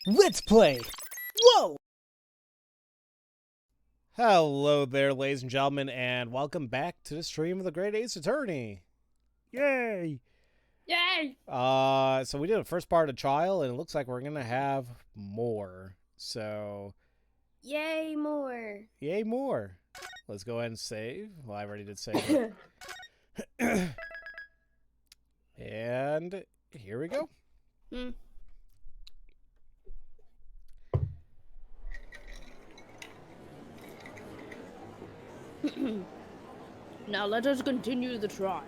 Let's play! Whoa! Hello there, ladies and gentlemen, and welcome back to the stream of the Great Ace Attorney. Yay! Yay! So we did the first part of the trial, and it looks like we're gonna have more. So, Yay, more! yay, more. Let's go ahead and save. Well, I already did save. And here we go. Now let us continue the trial.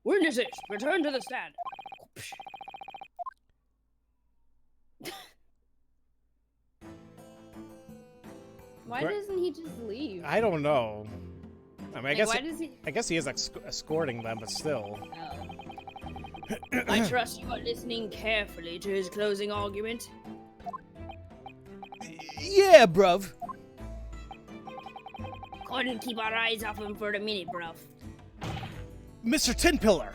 Witnesses, return to the stand. Why doesn't he just leave? I don't know. I mean, Like, why does he? I guess he is escorting them, but still. I trust you are listening carefully to his closing argument. Yeah, bruv. Couldn't keep our eyes off him for a minute, bruv. Mr. Tin Pillar.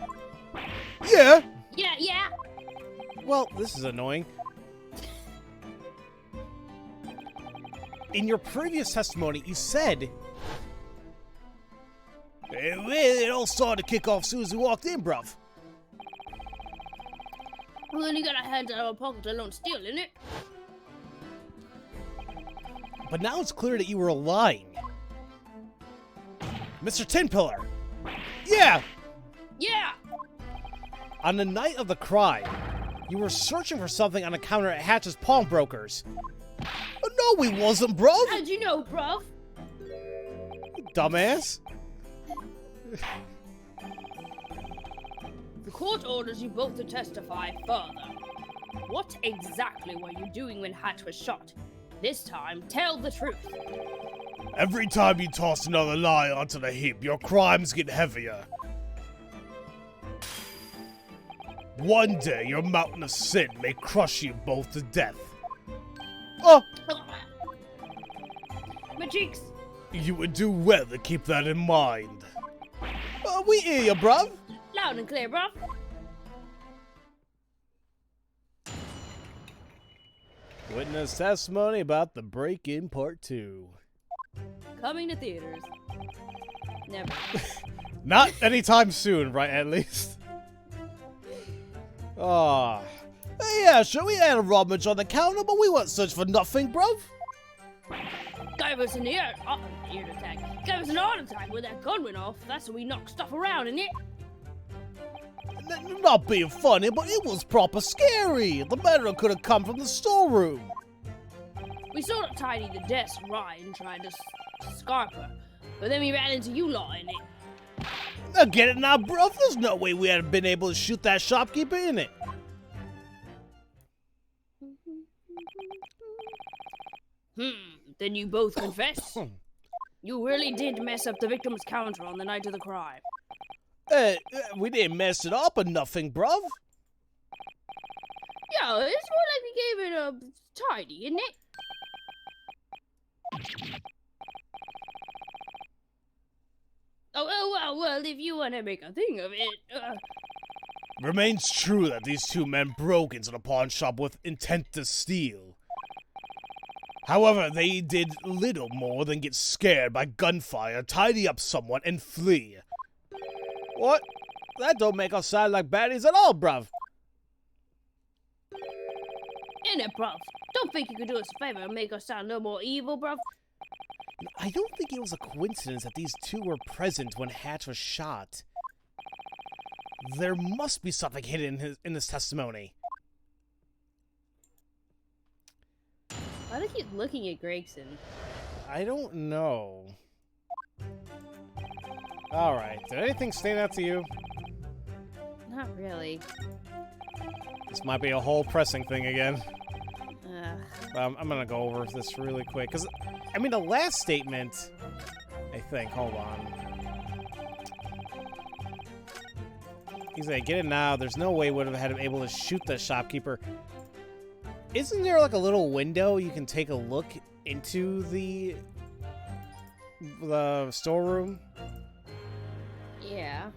Yeah. Yeah. Well, this is annoying. In your previous testimony, you said... It all started to kick off as soon as we walked in, bruv. Well, then you got a hand out of our pocket alone steal, innit? But now it's clear that you were lying. Mr. Tin Pillar. Yeah. Yeah! On the night of the crime, you were searching for something on a counter at Hatch's Pawnbrokers. No, we wasn't, bro. How'd you know, bruv? Dumbass. The court orders you both to testify further. What exactly were you doing when Hatch was shot? This time, tell the truth. Every time you toss another lie onto the heap, your crimes get heavier. One day, your mountain of sin may crush you both to death. Oh! My cheeks! You would do well to keep that in mind. We hear you, bruv. Loud and clear, bruv. Witness testimony about the break-in part 2. Coming to theaters. Never. Not anytime soon, right, at least? Ah. Yeah, sure, we had a rummage on the counter, but we weren't searching for nothing, bruv. Gave us an ear attack. Gave us an heart attack when that gun went off. That's when we knocked stuff around, innit? Not being funny, but it was proper scary. The murder could have come from the storeroom. We sort of tidied the desk right and tried to scarp her, but then we ran into you lot in it. I get it now, bruv. There's no way we had been able to shoot that shopkeeper in it. Then you both confess? You really did mess up the victim's counter on the night of the crime. We didn't mess it up or nothing, bruv. Yeah, it's more like we gave it a tidy, isn't it? Oh, well, if you want to make a thing of it, Remains true that these two men broke into the pawn shop with intent to steal. However, they did little more than get scared by gunfire, tidy up someone, and flee. What? That don't make us sound like baddies at all, bruv. innit, bruv? Don't think you could do us a favor and make us sound no more evil, bruv? I don't think it was a coincidence that these two were present when Hatch was shot. There must be something hidden in this testimony. Why do they keep looking at Gregson? I don't know. Alright, did anything stand out to you? Not really. This might be a whole pressing thing again. I'm gonna go over this really quick, because, I mean, the last statement, I think, hold on. He's like, get it now, there's no way would have had him able to shoot the shopkeeper. Isn't there, like, a little window you can take a look into the storeroom? Yeah.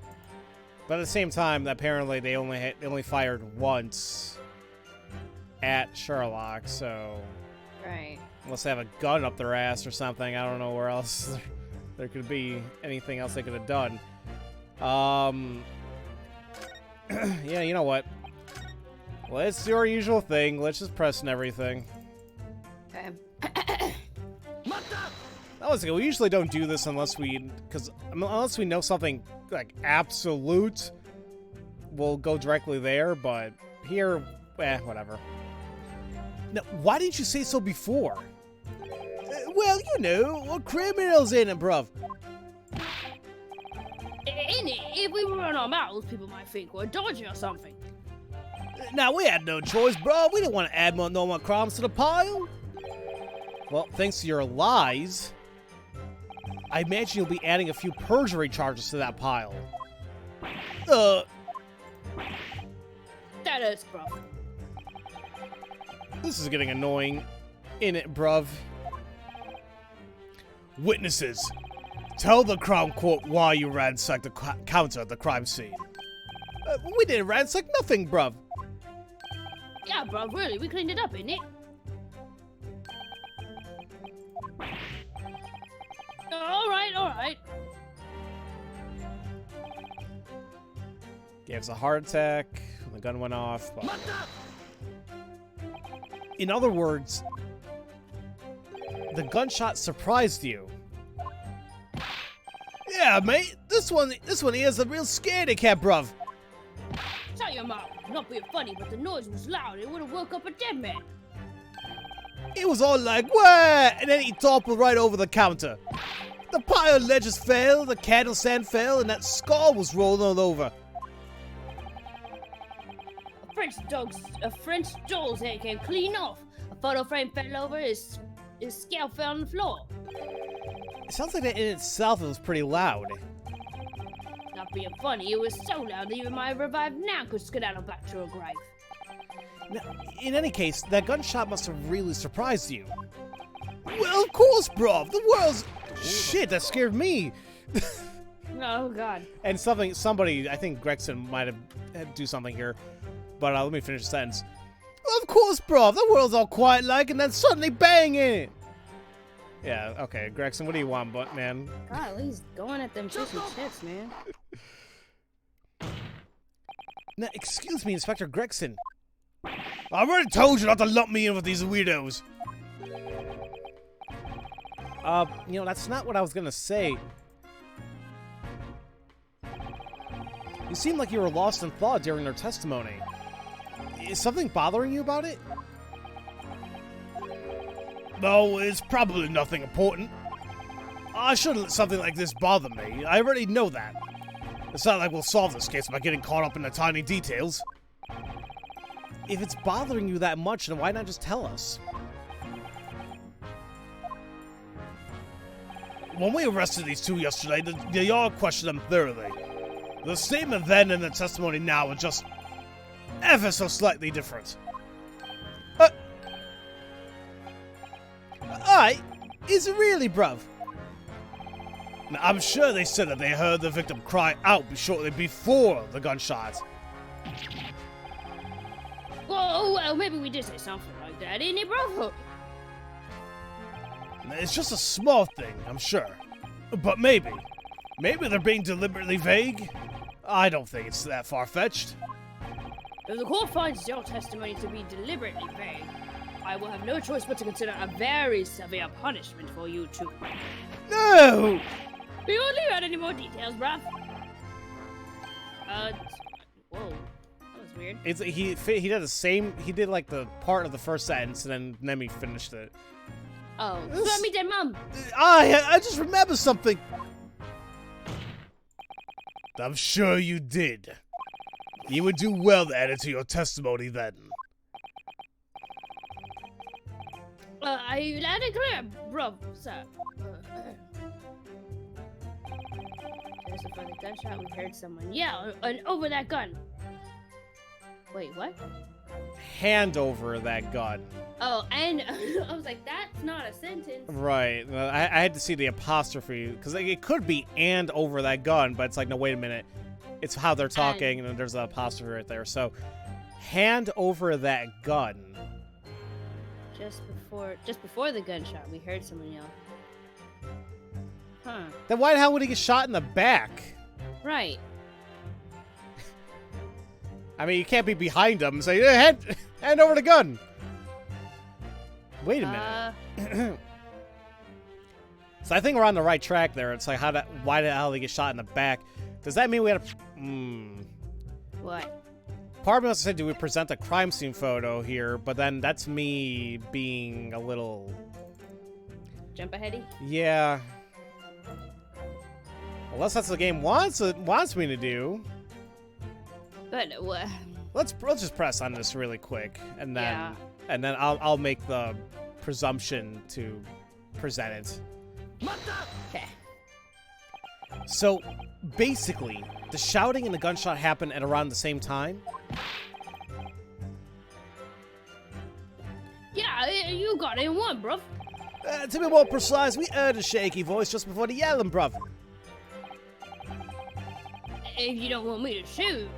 But at the same time, apparently they only fired once. at Sherlock, so... Right. Unless they have a gun up their ass or something, I don't know where else there could be anything else they could have done. Yeah, you know what? Let's do our usual thing. Let's just press and everything. Okay. We usually don't do this unless we know something like absolute. We'll go directly there, but here, whatever. Now, why didn't you say so before? Well, you know, criminals in it, bruv. In it, if we run our mouths, people might think we're dodgy or something. Now, we had no choice, bro. We didn't want to add no more crimes to the pile. Well, thanks to your lies, I imagine you'll be adding a few perjury charges to that pile. That is, bro. This is getting annoying. In it, bruv. Witnesses, tell the Crown Court why you ransacked the counter at the crime scene. We didn't ransack nothing, bruv. Yeah, bro, really, we cleaned it up, innit? Alright. Gave us a heart attack when the gun went off. But... In other words, the gunshot surprised you. Yeah, mate. This one here's a real scaredy cat, bruv. Tell your mom, not being funny, but the noise was loud. It would have woke up a dead man. It was all like, what? And then he toppled right over the counter. The pile of ledgers fell, the candle stand fell, and that skull was rolled all over. A French doll's head came clean off. A photo frame fell over, his scalp fell on the floor. It sounds like that in itself was pretty loud. Not being funny, it was so loud that even my revived now could skedaddle back to her grave. Now, in any case, that gunshot must have really surprised you. Well, of course, bruv. The world's... Shit, that scared me. Oh, God. And somebody, I think Gregson might have had to do something here. But let me finish the sentence. Of course, bruv. The world's all quiet like, and then suddenly bang in it. Yeah, okay. Gregson, what do you want, man? God, he's going at them fish and chips, man. Now, excuse me, Inspector Gregson. I already told you not to lump me in with these weirdos. You know, that's not what I was gonna say. You seemed like you were lost in thought during their testimony. Is something bothering you about it? No, it's probably nothing important. I shouldn't let something like this bother me. I already know that. It's not like we'll solve this case by getting caught up in the tiny details. If it's bothering you that much, then why not just tell us? When we arrested these two yesterday, the yard questioned them thoroughly. The statement then and the testimony now are just ever so slightly different. Is it really, bruv? Now, I'm sure they said that they heard the victim cry out shortly before the gunshot. Well, maybe we did say something like that, didn't it, bro? It's just a small thing, I'm sure. But maybe they're being deliberately vague? I don't think it's that far-fetched. If the court finds your testimony to be deliberately vague, I will have no choice but to consider a very severe punishment for you two. No! We won't leave out any more details, bruv. Whoa. That was weird. He did the same. He did like the part of the first sentence, and then Nemi finished it. Oh, so let me dead, Mum. I just remembered something. I'm sure you did. You would do well to add it to your testimony then. I loud and clear, bruv, sir. There's a further gunshot. We heard someone yell, and over that gun. Wait, what? Hand over that gun. Oh, and I was like, that's not a sentence. Right. I had to see the apostrophe, because like, it could be and over that gun, but it's like, no, wait a minute. It's how they're talking, and then there's an apostrophe right there. So, hand over that gun. Just before the gunshot, we heard someone yell. Huh. Then why the hell would he get shot in the back? Right. I mean, you can't be behind him and say, hey, hand over the gun. Wait a minute. So I think we're on the right track there. It's like, why the hell did he get shot in the back? Does that mean we had What? Part of me wants to say, do we present a crime scene photo here? But then that's me being a little... Jump aheady? Yeah. Unless that's what the game wants me to do. But Let's just press on this really quick, and then Yeah. I'll make the presumption to present it. okay. So basically, the shouting and the gunshot happened at around the same time. Yeah, you got it in one, bruv. To be more precise, we heard a shaky voice just before the yelling, bruv. If you don't want me to shoot.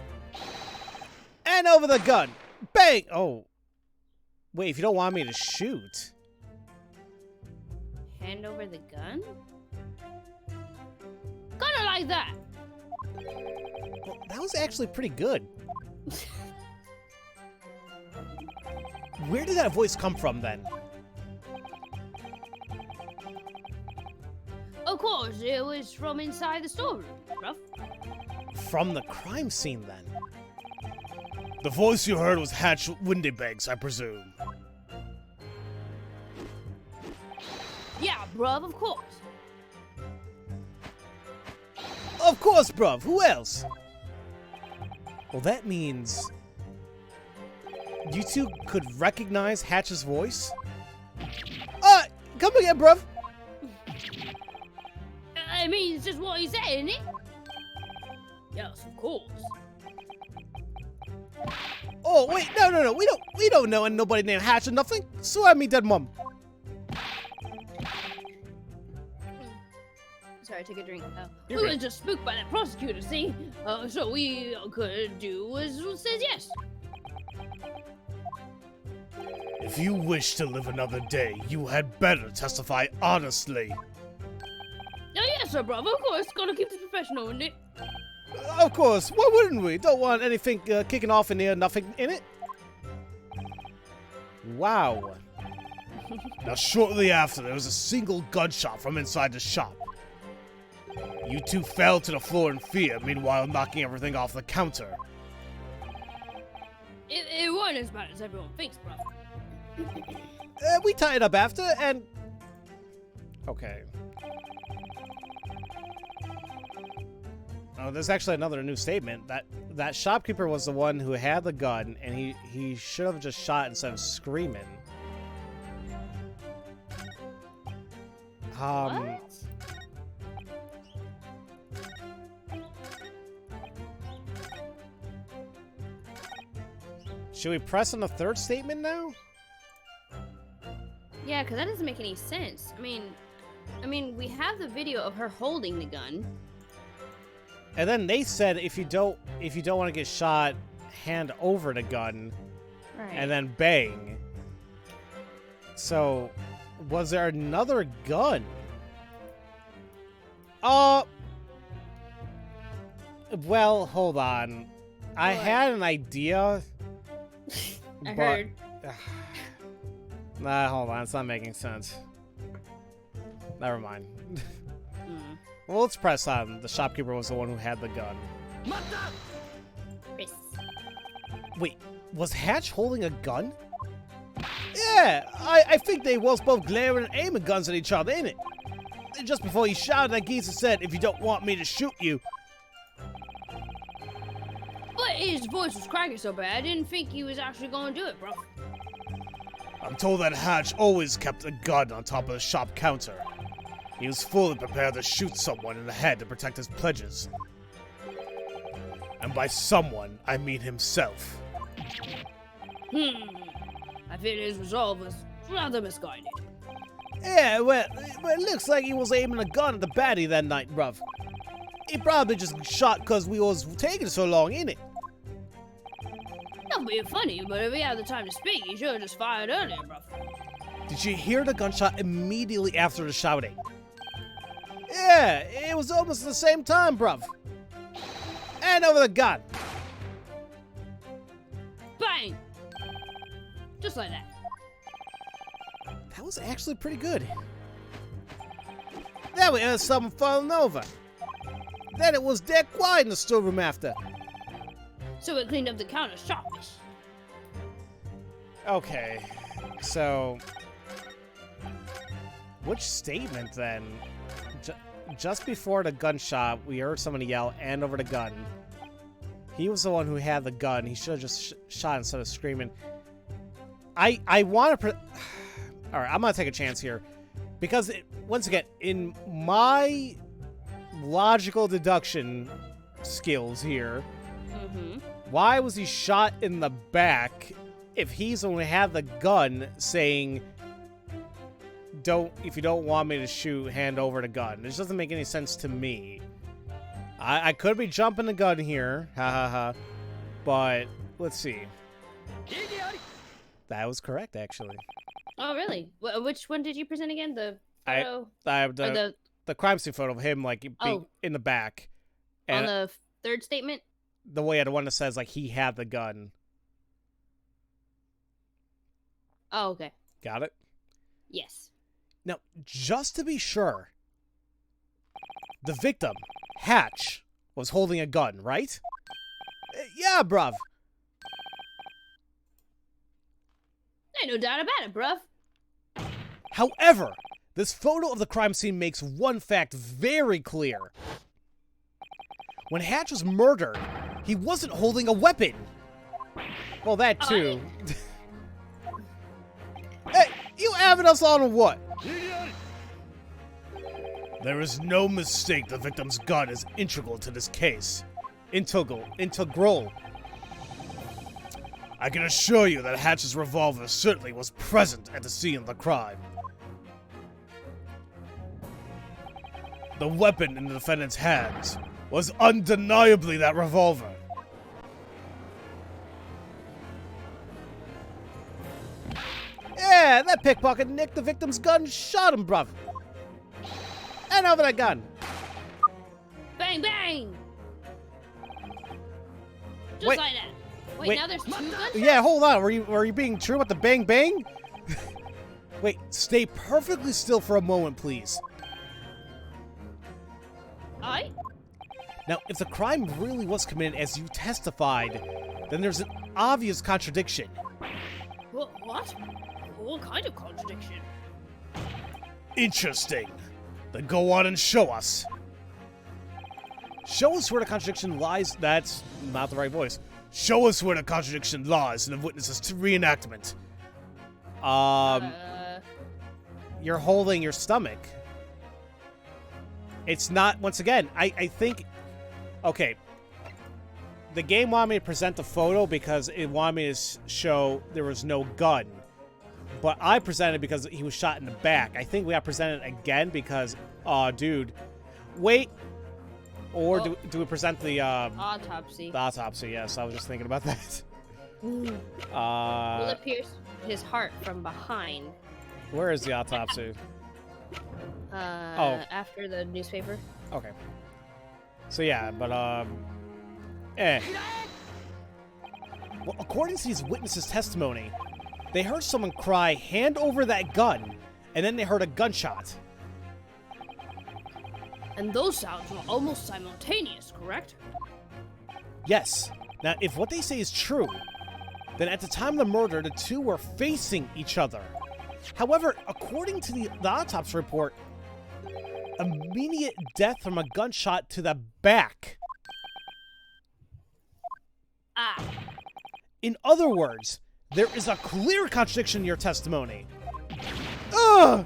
And over the gun. Bang! Oh. Wait, if you don't want me to shoot. Hand over the gun? Kinda like that. Well, that was actually pretty good. Where did that voice come from, then? Of course, it was from inside the storeroom, bruv. From the crime scene, then. The voice you heard was Hatch Windybanks, I presume. Yeah, bruv, of course. Of course, bruv. Who else? Well, that means... you two could recognize Hatch's voice? Come again, bruv. I mean, it's just what he said, isn't it? Yes, of course. Oh, wait, no. We don't know nobody named Hatch or nothing. Swear me dead mum. Sorry, take a drink. You're We good. were just spooked by that prosecutor, see? So we could do was says yes. If you wish to live another day, you had better testify honestly. Oh, yes, sir, brother. Of course, gotta keep it professional, isn't it? Of course. Why wouldn't we? Don't want anything kicking off in here, nothing in it. Wow. Now, shortly after, there was a single gunshot from inside the shop. You two fell to the floor in fear, meanwhile knocking everything off the counter. It wasn't as bad as everyone thinks, brother. We tied it up after, and... okay. Oh, there's actually another new statement. That shopkeeper was the one who had the gun, and he should have just shot instead of screaming. What? Should we press on the third statement now? Yeah, because that doesn't make any sense. I mean, we have the video of her holding the gun. And then they said if you don't want to get shot, hand over the gun, Right. and then bang. So, was there another gun? Well, hold on. I What? had an idea. I but- heard. Nah, hold on. It's not making sense. Never mind. Mm. Well, let's press on. The shopkeeper was the one who had the gun. Chris. Wait, was Hatch holding a gun? Yeah, I think they was both glaring and aiming guns at each other, innit? Just before he shouted, that geezer said, "If you don't want me to shoot you." But his voice was cracking so bad, I didn't think he was actually going to do it, bro. I'm told that Hatch always kept a gun on top of the shop counter. He was fully prepared to shoot someone in the head to protect his pledges. And by someone, I mean himself. I feel his resolve was rather misguided. Yeah, well, it looks like he was aiming a gun at the baddie that night, bruv. He probably just shot because we was taking so long, innit? Not being funny, but if he had the time to speak, he should have just fired earlier, bro. Did you hear the gunshot immediately after the shouting? Yeah, it was almost the same time, bruv. And over the gun. Bang! Just like that. That was actually pretty good. Then we heard someone falling over. Then it was dead quiet in the storeroom after. So it cleaned up the counter sharpish. Okay, so... Which statement, then? Just before the gunshot, we heard somebody yell, "And over the gun." He was the one who had the gun. He should have just shot instead of screaming. I want to... Alright, I'm going to take a chance here. Because, once again, in my logical deduction skills here, why was he shot in the back if he's the one who had the gun saying... if you don't want me to shoot, hand over the gun. This doesn't make any sense to me. I could be jumping the gun here. Ha ha ha. But, let's see. That was correct, actually. Oh, really? Which one did you present again? The photo? The crime scene photo of him, like, being in the back. And on the third statement? The one that says, like, he had the gun. Oh, okay. Got it? Yes. Now, just to be sure, the victim, Hatch, was holding a gun, right? Yeah, bruv. Ain't no doubt about it, bruv. However, this photo of the crime scene makes one fact very clear. When Hatch was murdered, he wasn't holding a weapon. Well, that too. Hey, you having us on or what? There is no mistake the victim's gun is integral to this case. Integral. I can assure you that Hatch's revolver certainly was present at the scene of the crime. The weapon in the defendant's hands was undeniably that revolver. Yeah, that pickpocket nicked the victim's gun and shot him, bruv. And over that gun. Bang, bang! Just Wait. like that. Wait, now there's two gunshots? Yeah, hold on. Were you being true with the bang bang? Wait, stay perfectly still for a moment, please. Aye? Now, if the crime really was committed as you testified, then there's an obvious contradiction. What? What kind of contradiction? Interesting. Then go on and show us. Show us where the contradiction lies. That's not the right voice. Show us where the contradiction lies in the witness's reenactment. You're holding your stomach. It's not, once again, I think... Okay. The game wanted me to present the photo because it wanted me to show there was no gun. But I presented because he was shot in the back. I think we got to present it again because... Aw, dude. Wait. Or do we present the... autopsy. The autopsy, yes. I was just thinking about that. Will it pierce his heart from behind? Where is the autopsy? After the newspaper. Okay. So yeah, but Well, according to these witnesses' testimony, they heard someone cry, "Hand over that gun," and then they heard a gunshot. And those sounds were almost simultaneous, correct? Yes. Now, if what they say is true, then at the time of the murder, the two were facing each other. However, according to the autopsy report, immediate death from a gunshot to the back. In other words, there is a clear contradiction in your testimony. Ugh!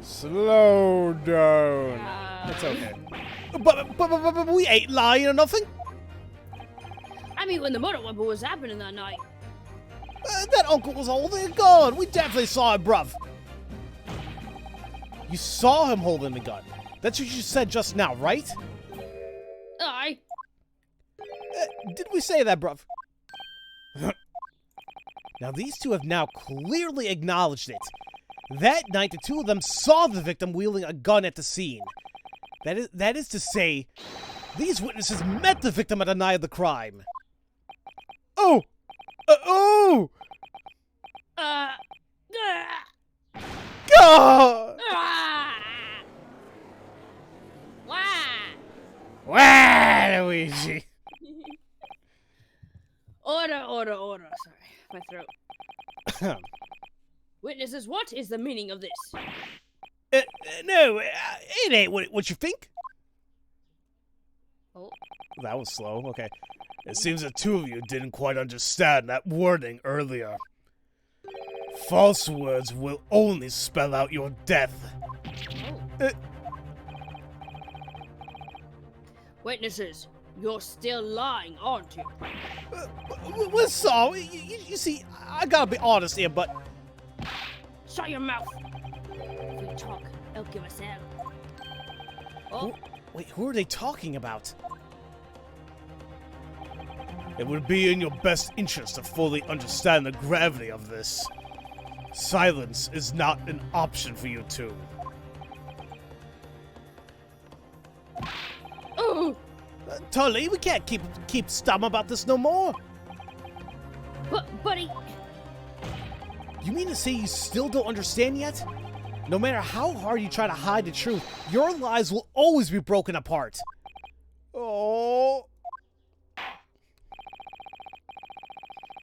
Slow down. It's okay. But we ain't lying or nothing. I mean, when the murder weapon was happening that night. That uncle was holding a gun. We definitely saw it, bruv. You saw him holding the gun. That's what you said just now, right? Aye. Did we say that, bruv? Now, these two have now clearly acknowledged it. That night, the two of them saw the victim wielding a gun at the scene. That is to say, these witnesses met the victim at the night of the crime. Oh! Oh! God! Wah, Luigi! Order. Sorry, my throat. Witnesses, what is the meaning of this? No, it ain't what you think. Oh. That was slow. Okay. It seems the two of you didn't quite understand that warning earlier. False words will only spell out your death. Oh. Witnesses, you're still lying, aren't you? We're sorry. You see, I gotta be honest here, but... Shut your mouth! If we talk, they'll give us hell. Oh. Wait, who are they talking about? It would be in your best interest to fully understand the gravity of this. Silence is not an option for you two. Oh! Tully, we can't keep stum about this no more. Buddy! You mean to say you still don't understand yet? No matter how hard you try to hide the truth, your lies will always be broken apart. Oh.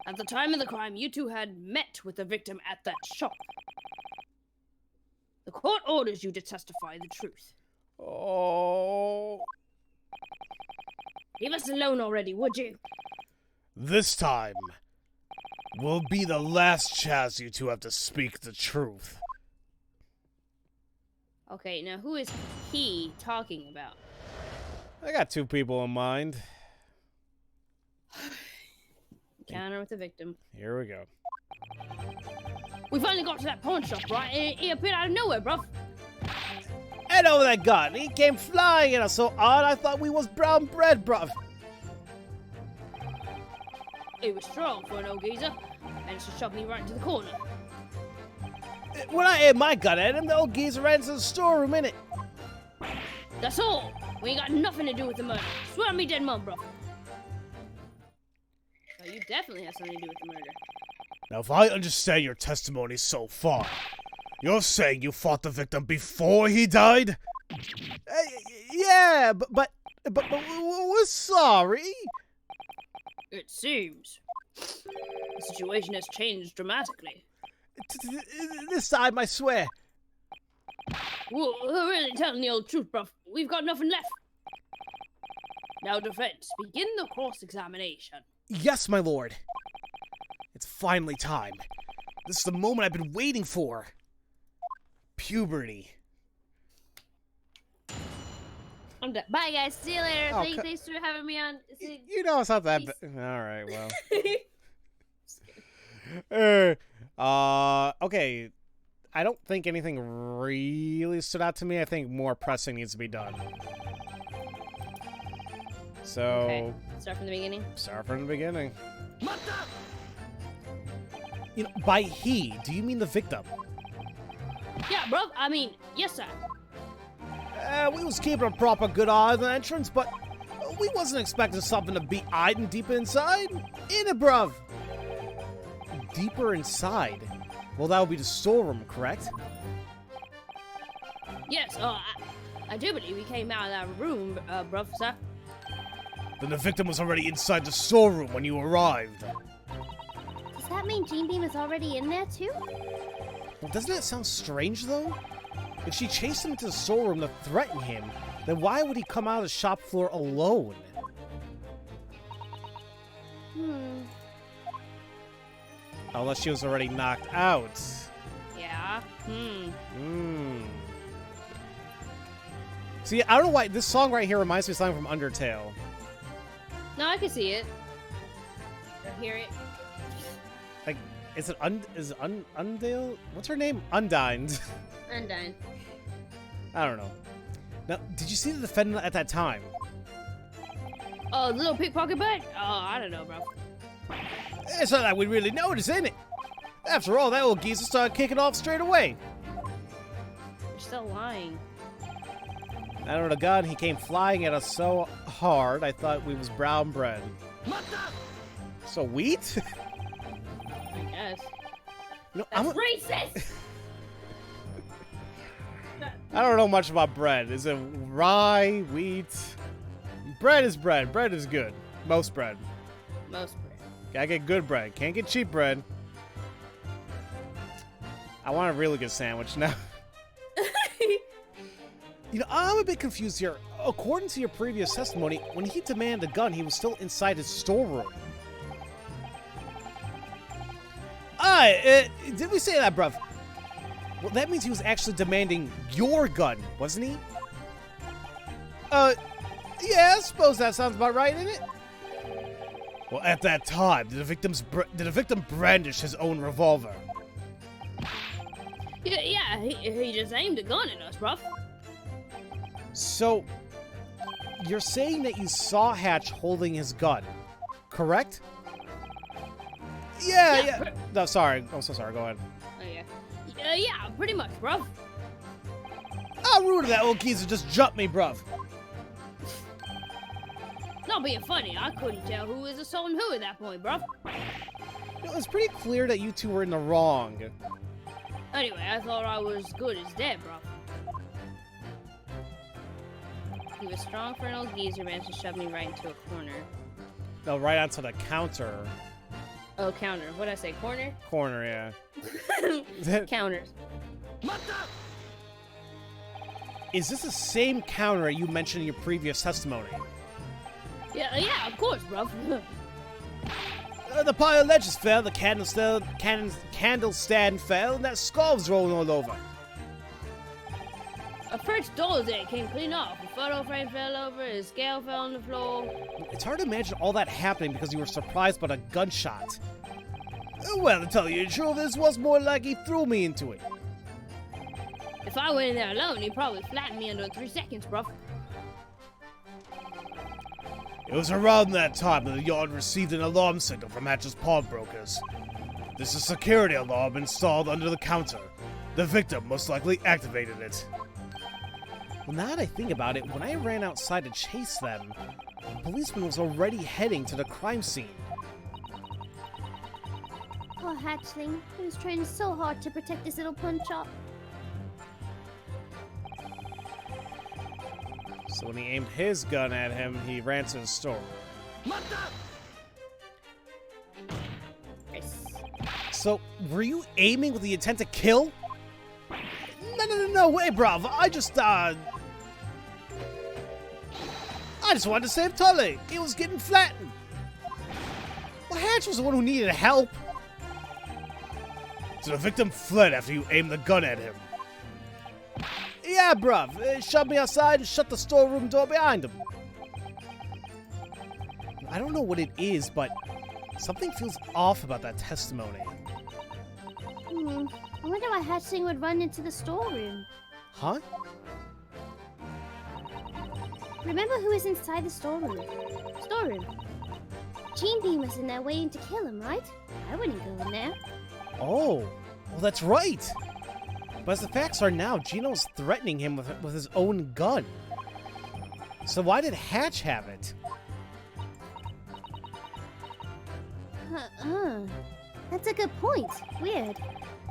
At the time of the crime, you two had met with the victim at that shop. The court orders you to testify the truth. Oh. Leave us alone already, would you? This time will be the last chance you two have to speak the truth. Okay, now who is he talking about? I got two people in mind. Encounter with the victim. Here we go. We finally got to that pawn shop, right? He appeared out of nowhere, bruv. And over that gun, he came flying at us so odd I thought we was brown bread, bruv. He was strong for an old geezer, and to shove me right into the corner. When I aimed my gun at him, the old geezer ran into the storeroom, innit? That's all. We ain't got nothing to do with the murder. Swear on me dead mum, bruv. Oh, you definitely have something to do with the murder. Now, if I understand your testimony so far, you're saying you fought the victim before he died? Yeah, but we're sorry. It seems. The situation has changed dramatically. This time, I swear. Well, we're really telling the old truth, bruv. We've got nothing left. Now, defense, begin the cross-examination. Yes, my lord. It's finally time. This is the moment I've been waiting for. Puberty. I'm done. Bye, guys. See you later. Oh, Thanks for having me on. You know it's not that bad. Alright, well. Okay. I don't think anything really stood out to me. I think more pressing needs to be done. So... Okay. Start from the beginning? Start from the beginning. You know, by he, do you mean the victim? Yeah, bro. I mean, yes, sir. We was keeping a proper good eye on the entrance, but we wasn't expecting something to be hiding deep inside. In it, bruv. Deeper inside? Well, that would be the storeroom, correct? Yes, I do believe we came out of that room, bruv, sir. Then the victim was already inside the storeroom when you arrived. Does that mean Gene Beam is already in there, too? Well, doesn't that sound strange, though? If she chased him into the storeroom to threaten him, then why would he come out of the shop floor alone? Unless she was already knocked out. Yeah. See, I don't know why this song right here reminds me of something from Undertale. No, I can see it. Or hear it. Like, is it Undale? What's her name? Undyne. Undyne. I don't know. Now, did you see the defendant at that time? Oh, the little pickpocket butt? Oh, I don't know, bro. It's not like we really noticed, isn't it? After all, that old geezer started kicking off straight away. You're still lying. Out of the gun, he came flying at us so hard, I thought we was brown bread. So wheat? I guess. No, That's racist! I don't know much about bread. Is it rye, wheat? Bread is bread. Bread is good. Most bread. Most bread. Gotta get good bread. Can't get cheap bread. I want a really good sandwich now. You know, I'm a bit confused here. According to your previous testimony, when he demanded a gun, he was still inside his storeroom. Did we say that, bruv? Well, that means he was actually demanding your gun, wasn't he? Yeah, I suppose that sounds about right, isn't it? Well, at that time, did the victim brandish his own revolver? Yeah, he just aimed a gun at us, bruv. So, you're saying that you saw Hatch holding his gun, correct? Yeah. No, sorry. I'm so sorry. Go ahead. Oh, yeah. Yeah, pretty much, bruv. How rude of that old geezer just jumped me, bruv. Not being funny, I couldn't tell who was assaulting who at that point, bruv. It was pretty clear that you two were in the wrong. Anyway, I thought I was good as dead, bruv. He was strong for an old geezer, managed to shove me right into a corner. No, right onto the counter. Oh, counter. What'd I say? Corner? Corner, yeah. Counters. Is this the same counter you mentioned in your previous testimony? Yeah, of course, bruv. The pile of ledges fell, the candle stand fell, and that skull was rolling all over. A French doll's egg came clean off. A photo frame fell over, his scale fell on the floor. It's hard to imagine all that happening because you were surprised by a gunshot. Well, to tell you the truth, this was more like he threw me into it. If I went in there alone, he'd probably flatten me under 3 seconds, bruv. It was around that time that the yard received an alarm signal from Hatch's pawnbrokers. This is a security alarm installed under the counter. The victim most likely activated it. Well, now that I think about it, when I ran outside to chase them, the policeman was already heading to the crime scene. Poor hatchling. He was trying so hard to protect his little pawn shop. So when he aimed his gun at him, he ran to the store. Yes. So, were you aiming with the intent to kill? No way, bruv. I just wanted to save Tully. He was getting flattened. Well, Hatch was the one who needed help. So the victim fled after you aimed the gun at him. Yeah, bruv. He shoved me outside and shut the storeroom door behind him. I don't know what it is, but something feels off about that testimony. I wonder why Hatchling would run into the storeroom. Huh? Remember who was inside the storeroom? Gene Bean was in there waiting to kill him, right? I wouldn't go in there. Oh, well, that's right. But as the facts are now, Gino's threatening him with his own gun. So why did Hatch have it? That's a good point. Weird.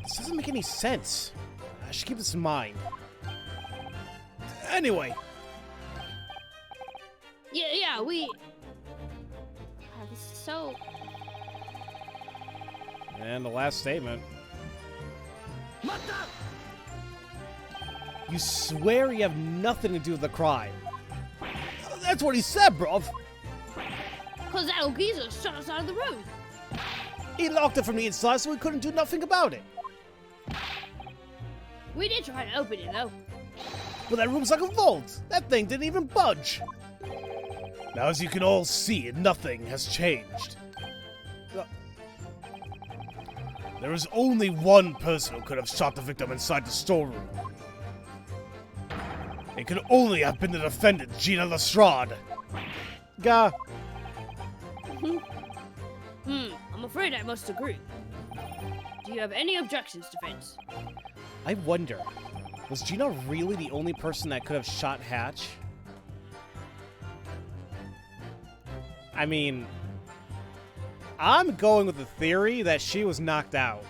This doesn't make any sense. I should keep this in mind. Anyway. Yeah, we... this is so... And the last statement. You swear you have nothing to do with the crime. That's what he said, bruv. Cause that old geezer shut us out of the room. He locked it from the inside so we couldn't do nothing about it. We did try to open it, though. Well, that room's like a vault. That thing didn't even budge. Now, as you can all see, nothing has changed. There is only one person who could have shot the victim inside the storeroom. It could only have been the defendant, Gina Lestrade. Gah. I'm afraid I must agree. Do you have any objections, defense? I wonder, was Gina really the only person that could have shot Hatch? I mean, I'm going with the theory that she was knocked out.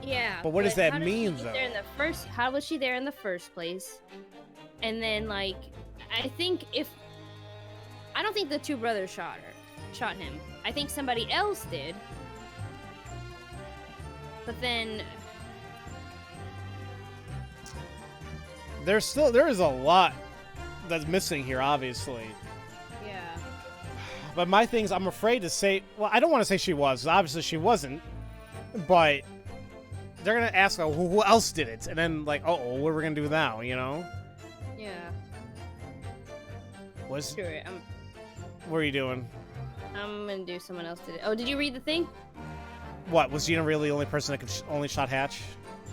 Yeah. But what does that how did mean, she get though? there in the first, how was she there in the first place? And then, like, I don't think the two brothers shot him. I think somebody else did. But then There is a lot that's missing here, obviously. yeah. But my thing's, I'm afraid to say, well, I don't want to say she was. Obviously, she wasn't. But they're going to ask, oh, who else did it? And then, like, uh-oh, what are we going to do now, you know? Yeah. What Sure. are you doing? I'm gonna do someone else did it. Oh, did you read the thing? What, was Gina really the only person that could only shot Hatch?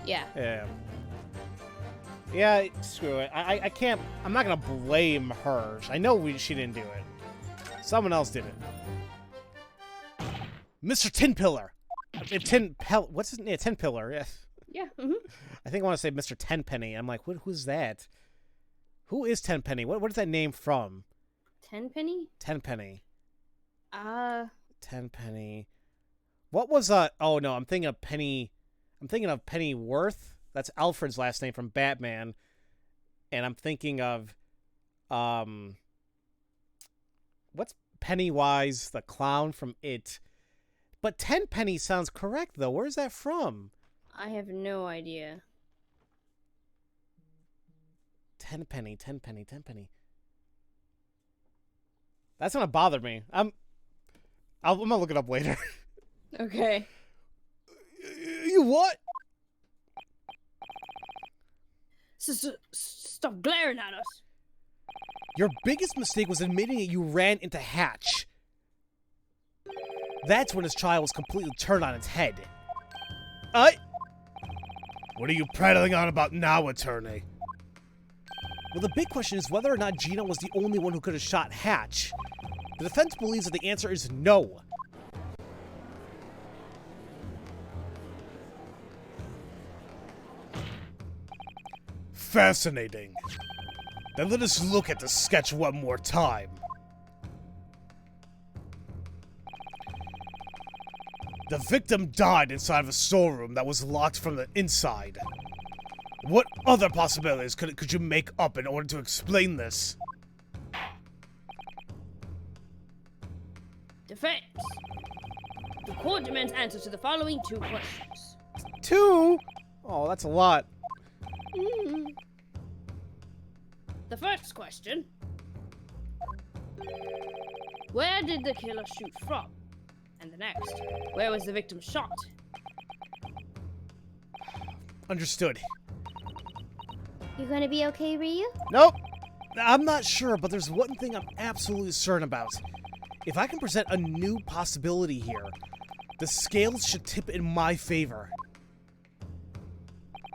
Yeah. Yeah. Yeah, screw it. I can't, I'm not going to blame her. I know she didn't do it. Someone else did it. Mr. Tin Pillar. What's his name? Tin Pillar, yes. Yeah. Mm-hmm. I think I want to say Mr. Tenpenny. I'm like, who's that? Who is Tenpenny? What is that name from? Tenpenny? Tenpenny. Tenpenny. What was oh no, I'm thinking of Pennyworth. That's Alfred's last name from Batman. And I'm thinking of what's Pennywise the clown from It? But Tenpenny sounds correct though. Where's that from? I have no idea. Tenpenny. That's gonna bother me. I'm gonna look it up later. Okay. You what? Stop glaring at us. Your biggest mistake was admitting that you ran into Hatch. That's when his trial was completely turned on its head. What are you prattling on about now, attorney? Well, the big question is whether or not Gina was the only one who could have shot Hatch. The defense believes that the answer is no. Fascinating. Then let us look at the sketch one more time. The victim died inside of a storeroom that was locked from the inside. What other possibilities could you make up in order to explain this? Defense. The court demands answers to the following two questions. 2? Oh, that's a lot. The first question. Where did the killer shoot from? And the next. Where was the victim shot? Understood. You gonna be okay, Ryu? Nope. I'm not sure, but there's one thing I'm absolutely certain about. If I can present a new possibility here, the scales should tip in my favor.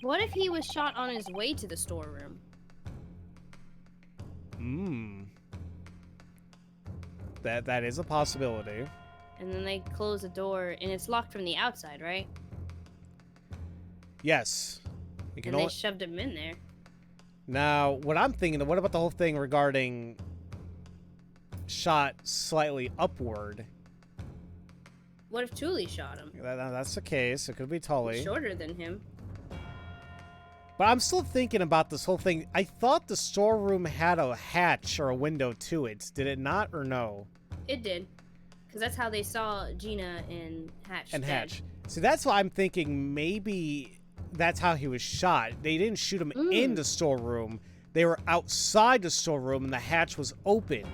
What if he was shot on his way to the storeroom? That is a possibility. And then they close the door, and it's locked from the outside, right? Yes. You And can they only... shoved him in there. Now, what I'm thinking, what about the whole thing regarding shot slightly upward? What if Thule shot him? That's the case. It could be Tully. He's shorter than him. But I'm still thinking about this whole thing. I thought the storeroom had a hatch or a window to it. Did it not, or no? It did. Because that's how they saw Gina and Hatch dead. Hatch. See, that's why I'm thinking maybe that's how he was shot. They didn't shoot him in the storeroom. They were outside the storeroom, and the hatch was open.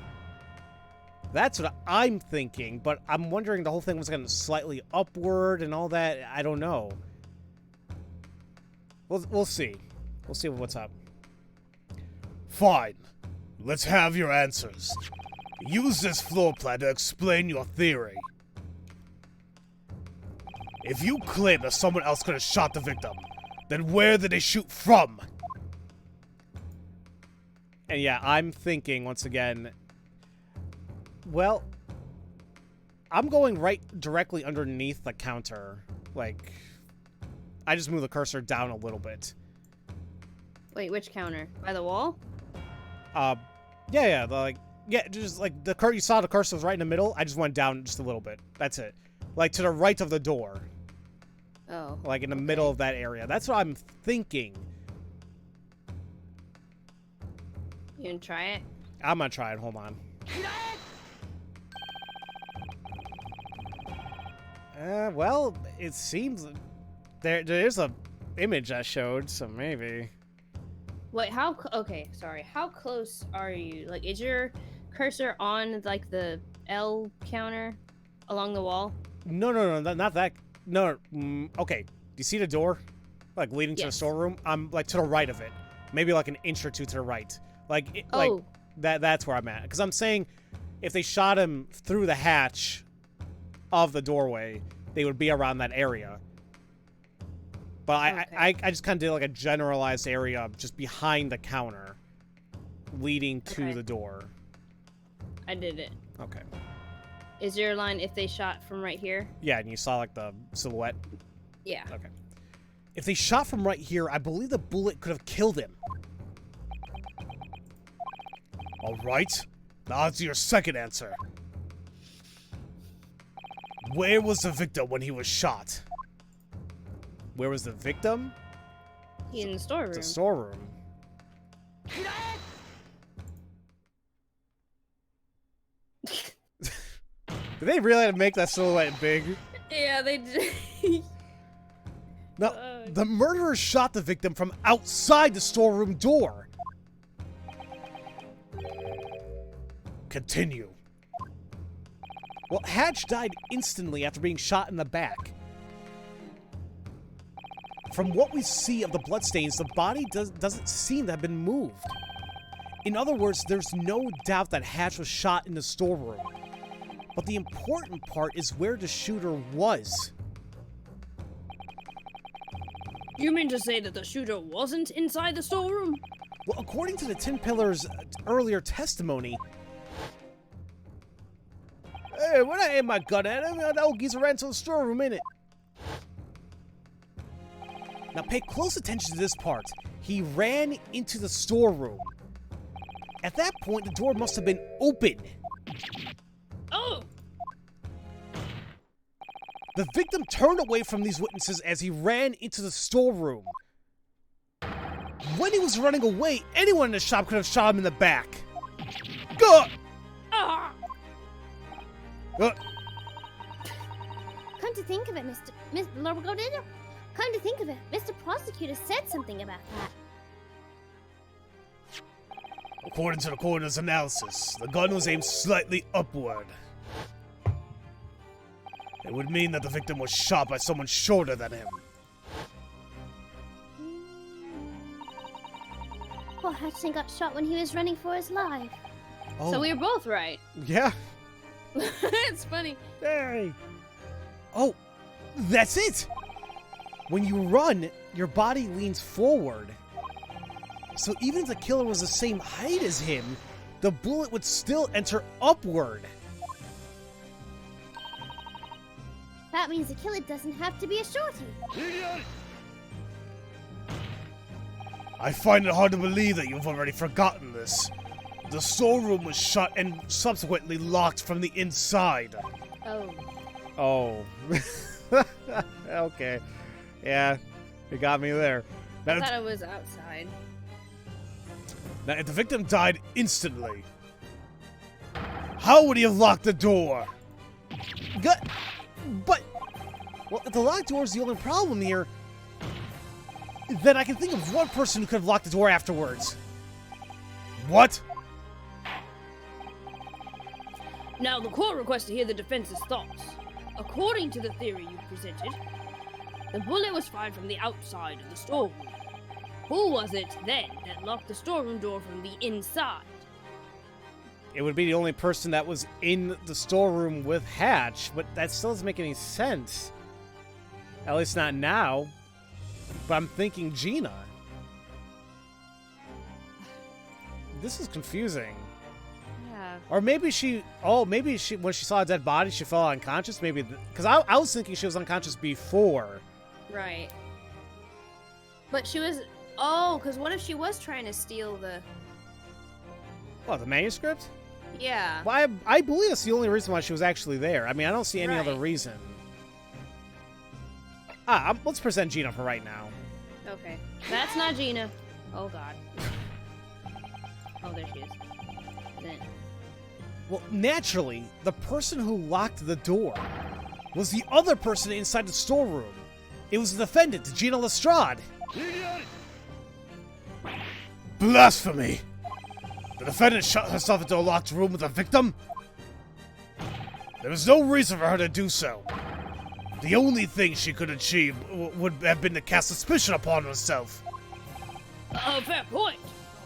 That's what I'm thinking, but I'm wondering the whole thing was going to slightly upward and all that. I don't know. We'll see. We'll see what's up. Fine. Let's have your answers. Use this floor plan to explain your theory. If you claim that someone else could have shot the victim, then where did they shoot from? And yeah, I'm thinking, once again, well, I'm going right directly underneath the counter. Like, I just move the cursor down a little bit. Wait, which counter? By the wall? Yeah, just like you saw the cursor was right in the middle. I just went down just a little bit. That's it. Like to the right of the door. Oh. Like in the middle of that area. That's what I'm thinking. You gonna try it? I'm gonna try it. Hold on. Well, it seems there's a image I showed, so maybe. Wait, okay, sorry. How close are you? Like, is your cursor on, like, the L counter along the wall? No, not that. No, okay. Do you see the door? Like, leading to the storeroom? I'm, like, to the right of it. Maybe, like, an inch or two to the right. Like, that's where I'm at. Because I'm saying if they shot him through the hatch of the doorway, they would be around that area. But I just kind of did, like, a generalized area just behind the counter leading to the door. I did it. Okay. Is your line if they shot from right here? Yeah, and you saw, like, the silhouette? Yeah. Okay. If they shot from right here, I believe the bullet could have killed him. All right. Now on to your second answer. Where was the victim when he was shot? Where was the victim? In the storeroom. The storeroom. Did they really have to make that silhouette big? Yeah, they did. No, the murderer shot the victim from outside the storeroom door. Continue. Well, Hatch died instantly after being shot in the back. From what we see of the bloodstains, the body doesn't seem to have been moved. In other words, there's no doubt that Hatch was shot in the storeroom. But the important part is where the shooter was. You mean to say that the shooter wasn't inside the storeroom? Well, according to the Tin Pillar's earlier testimony... Hey, when I aim my gun at him, that old geezer ran to the storeroom, innit? Now pay close attention to this part. He ran into the storeroom. At that point, the door must have been open. Oh! The victim turned away from these witnesses as he ran into the storeroom. When he was running away, anyone in the shop could have shot him in the back. Ah! Come to think of it, Come to think of it, Mr. Prosecutor said something about that. According to the coroner's analysis, the gun was aimed slightly upward. It would mean that the victim was shot by someone shorter than him. Poor Hatchling got shot when he was running for his life. Oh. So we were both right. Yeah. It's funny. Hey. Oh, that's it. When you run, your body leans forward. So even if the killer was the same height as him, the bullet would still enter upward. That means the killer doesn't have to be a shorty. I find it hard to believe that you've already forgotten this. The storeroom was shut and subsequently locked from the inside. Oh. Oh. Okay. Yeah, you got me there. I thought it was outside. Now, if the victim died instantly, how would he have locked the door? But, well, if the locked door is the only problem here, then I can think of one person who could have locked the door afterwards. What? Now, the court requests to hear the defense's thoughts. According to the theory you presented, the bullet was fired from the outside of the storeroom. Who was it then that locked the storeroom door from the inside? It would be the only person that was in the storeroom with Hatch, but that still doesn't make any sense. At least not now. But I'm thinking Gina. This is confusing. Yeah. Or maybe she, when she saw a dead body, she fell unconscious. Maybe, because I was thinking she was unconscious before. Right. But she was, oh, because what if she was trying to steal the... What, the manuscript? Yeah. Well, I believe that's the only reason why she was actually there. I mean, I don't see any other Right. reason. Let's present Gina for right now. Okay. That's not Gina. Oh, God. Oh, there she is. Then. Well, naturally, the person who locked the door was the other person inside the storeroom. It was the defendant, Gina Lestrade. Blasphemy! The defendant shut herself into a locked room with a victim? There was no reason for her to do so. The only thing she could achieve would have been to cast suspicion upon herself. Fair point.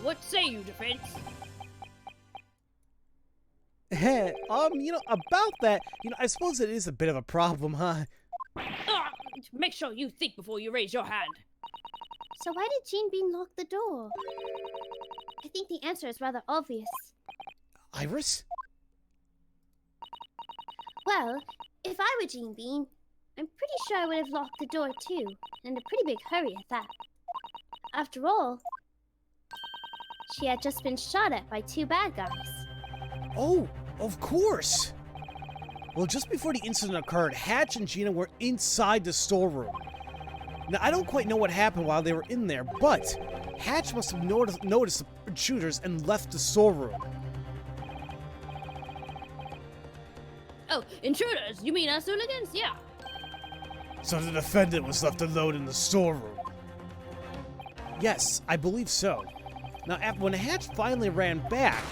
What say you, defense? About that, I suppose it is a bit of a problem, huh? Make sure you think before you raise your hand. So why did Jean Bean lock the door? I think the answer is rather obvious. Iris? Well, if I were Jean Bean, I'm pretty sure I would have locked the door too, and in a pretty big hurry at that. After all, she had just been shot at by 2 bad guys. Oh, of course! Well, just before the incident occurred, Hatch and Gina were inside the storeroom. Now, I don't quite know what happened while they were in there, but Hatch must have noticed the intruders and left the storeroom. Oh, intruders? You mean us hooligans? Yeah. So the defendant was left alone in the storeroom. Yes, I believe so. Now, when Hatch finally ran back,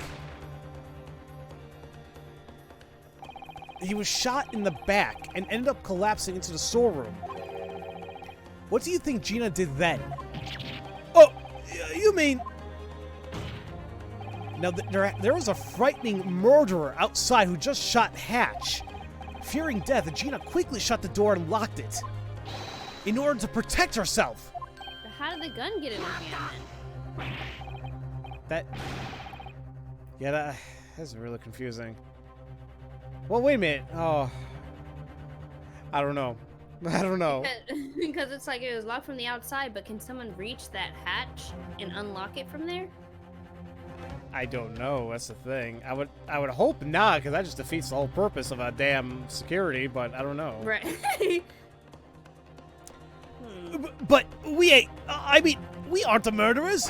he was shot in the back and ended up collapsing into the storeroom. What do you think Gina did then? Oh, you mean... Now, there was a frightening murderer outside who just shot Hatch. Fearing death, Gina quickly shut the door and locked it in order to protect herself. But how did the gun get in her hand then? That's really confusing. Well, wait a minute. Oh, I don't know. Because it's like it was locked from the outside, but can someone reach that hatch and unlock it from there? I don't know. That's the thing. I would hope not, because that just defeats the whole purpose of a damn security. But I don't know. Right. But we ain't... we aren't the murderers.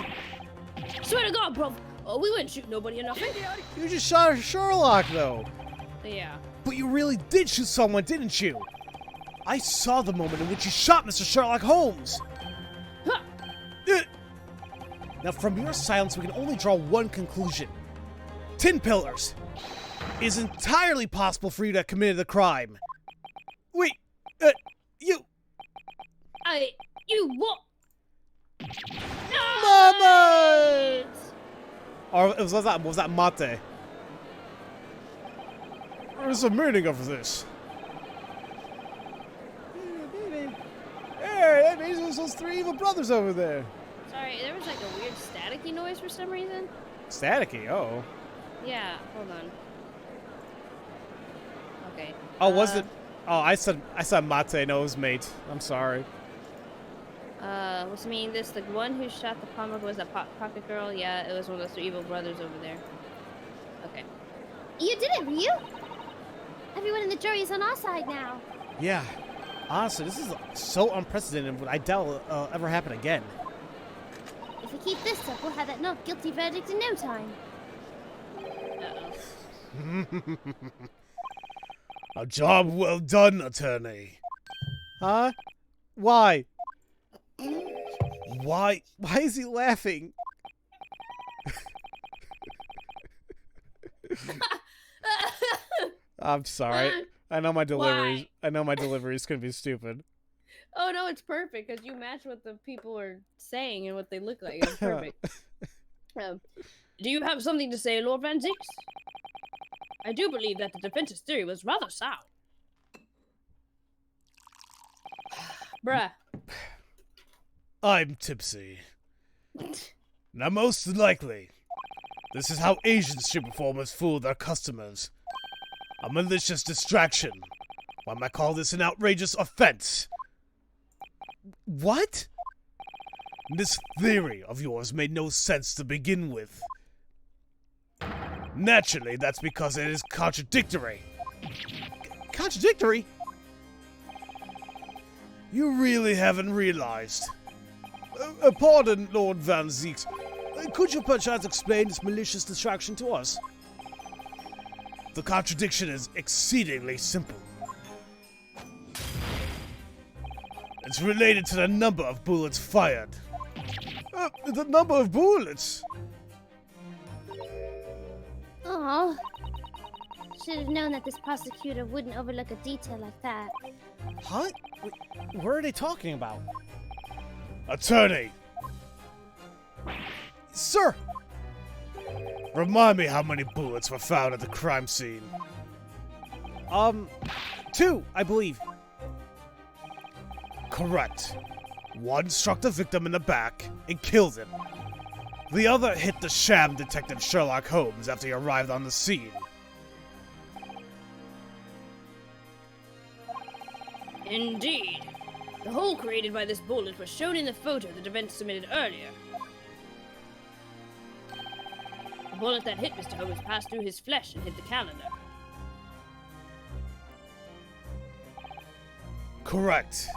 Swear to God, bro. Oh, we wouldn't shoot nobody or nothing. You just shot Sherlock, though. Yeah. But you really did shoot someone, didn't you? I saw the moment in which you shot Mr. Sherlock Holmes. Huh. Now, from your silence, we can only draw one conclusion. 10 pillars. It is entirely possible for you to have committed the crime. Wait, you... You what? Mama! Or was that mate? What's the meaning of this? Hey, that means there's those 3 evil brothers over there. Sorry, there was like a weird staticky noise for some reason. Staticky, oh. Yeah, hold on. Okay. Oh, was it? Oh, I said mate, no, it was mate. I'm sorry. What's mean this? The one who shot the palmer was a pocket girl? Yeah, it was one of those 2 evil brothers over there. Okay. You did it, Ryu! Everyone in the jury is on our side now. Yeah. Honestly, this is so unprecedented. I doubt it'll ever happen again. If we keep this up, we'll have that not guilty verdict in no time. Uh-oh. A job well done, attorney. Huh? Why? Why? Why is he laughing? I'm sorry. I know my delivery. I know my delivery is gonna be stupid. Oh no, it's perfect because you match what the people are saying and what they look like. It's perfect. Do you have something to say, Lord Van Zix? I do believe that the defense's theory was rather sound. Bruh. I'm tipsy. Now, most likely, This is how Asian street performers fool their customers. A malicious distraction. One might call this an outrageous offense. What? This theory of yours made no sense to begin with. Naturally, that's because it is contradictory. Contradictory? You really haven't realized. Pardon, Lord Van Zeeks. Could you perchance explain this malicious distraction to us? The contradiction is exceedingly simple. It's related to the number of bullets fired. The number of bullets? Oh, should have known that this prosecutor wouldn't overlook a detail like that. Huh? Wait, what are they talking about? Attorney! Sir! Remind me how many bullets were found at the crime scene. 2, I believe. Correct. One struck the victim in the back and killed him. The other hit the sham detective Sherlock Holmes after he arrived on the scene. Indeed. The hole created by this bullet was shown in the photo the defense submitted earlier. The bullet that hit Mr. Holmes passed through his flesh and hit the calendar. Correct.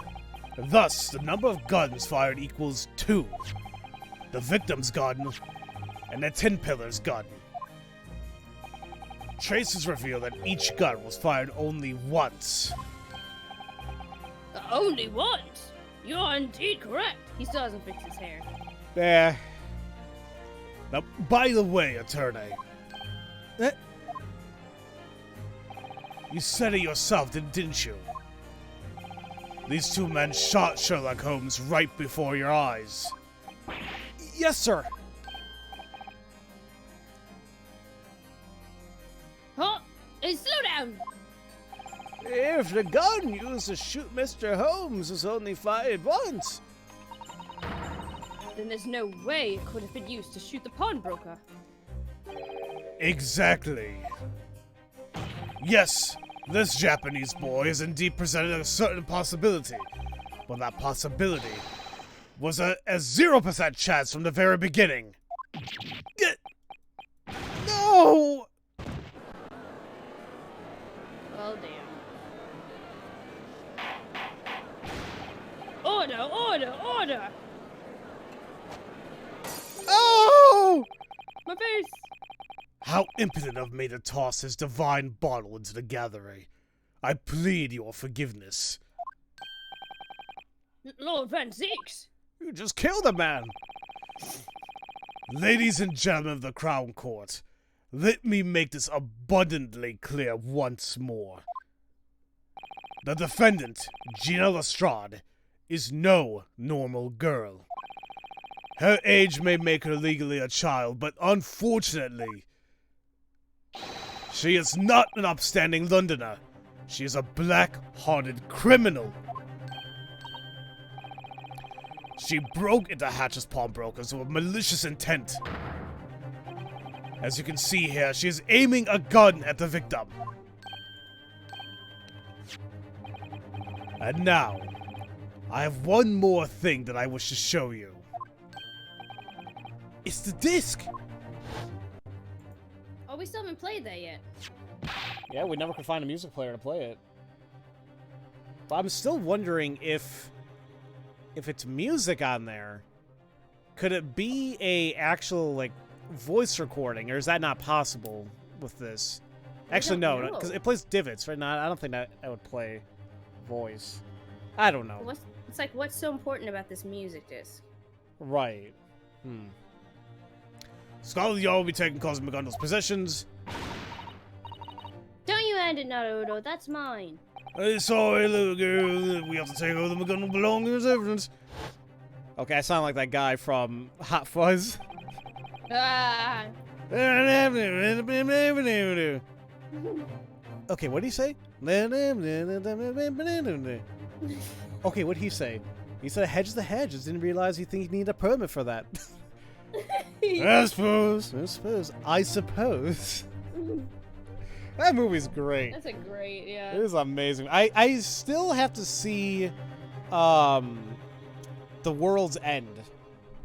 Thus, the number of guns fired equals 2. The victim's gun and the Tin Pillar's gun. Traces reveal that each gun was fired only once. Only once? You are indeed correct. He still hasn't fixed his hair. There. Now, by the way, attorney. You said it yourself, didn't you? These two men shot Sherlock Holmes right before your eyes. Yes, sir. Huh? Hey, slow down! If the gun used to shoot Mr. Holmes was only fired once. Then there's no way it could have been used to shoot the pawnbroker. Exactly. Yes, this Japanese boy has indeed presented a certain possibility, but that possibility was a 0% chance from the very beginning. No! Well, damn. Order, order, order! Oh! My face! How impotent of me to toss his divine bottle into the gallery. I plead your forgiveness. Lord Van Zeeks! You just killed a man. Ladies and gentlemen of the Crown Court, let me make this abundantly clear once more. The defendant, Gina Lestrade, is no normal girl. Her age may make her legally a child, but unfortunately, she is not an upstanding Londoner. She is a black-hearted criminal. She broke into Hatch's pawnbrokers with malicious intent. As you can see here, she is aiming a gun at the victim. And now, I have one more thing that I wish to show you. It's the disc! Oh, we still haven't played that yet. Yeah, we never could find a music player to play it. But I'm still wondering if it's music on there, could it be a actual like voice recording, or is that not possible with this? Actually, no, because it plays divots right now. I don't think that would play voice. I don't know. It's like, what's so important about this music disc? Right. Scotland Yard will be taking Cosmic McGonagall's possessions. Don't you end it, Naruto. That's mine. Sorry, little girl. We have to take all the McGonagall belongings as evidence. Okay, I sound like that guy from Hot Fuzz. Ah! Okay, what did he say? Okay, what did he say? He said hedge the hedges. Didn't realize you think you need a permit for that. I suppose. That movie's great. That's a great, yeah. It is amazing. I still have to see The World's End.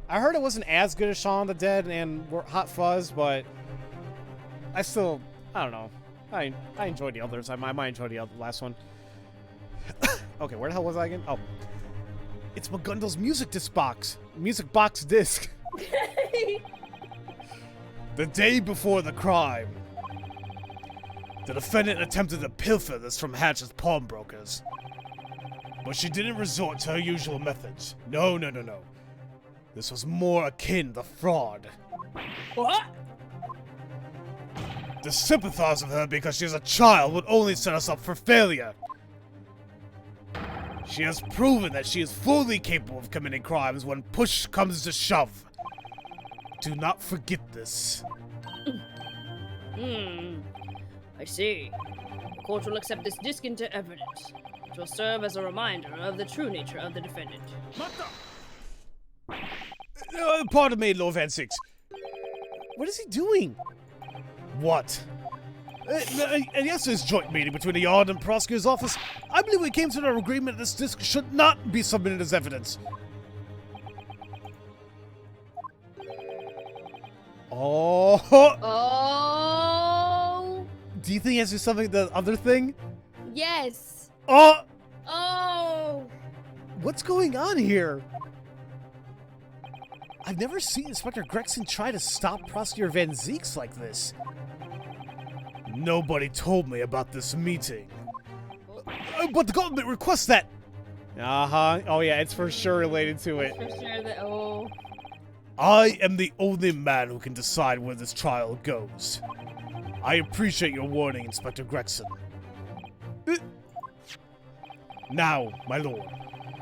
I heard it wasn't as good as Shaun of the Dead and Hot Fuzz, but I don't know. I enjoyed the others. I might enjoy the last one. Okay, where the hell was I again? Oh. It's McGundle's music box disc. The day before the crime, the defendant attempted to pilfer this from Hatch's pawnbrokers. But she didn't resort to her usual methods. No. This was more akin to fraud. What? To sympathize with her because she's a child would only set us up for failure. She has proven that she is fully capable of committing crimes when push comes to shove. Do not forget this. I see. The court will accept this disc into evidence. It will serve as a reminder of the true nature of the defendant. Pardon me, Lord Van Six. What is he doing? What? Yes, this joint meeting between the Yard and Prosecutor's Office. I believe we came to an agreement that this disc should not be submitted as evidence. Oh. Oh. Do you think he has to do something the other thing? Yes. Oh. Oh. What's going on here? I've never seen Inspector Gregson try to stop Prosecutor Van Zeeks like this. Nobody told me about this meeting. But the government requests that. Uh-huh. Oh, yeah, it's for sure related to it. For sure that. Oh. I am the only man who can decide where this trial goes. I appreciate your warning, Inspector Gregson. Now, my lord,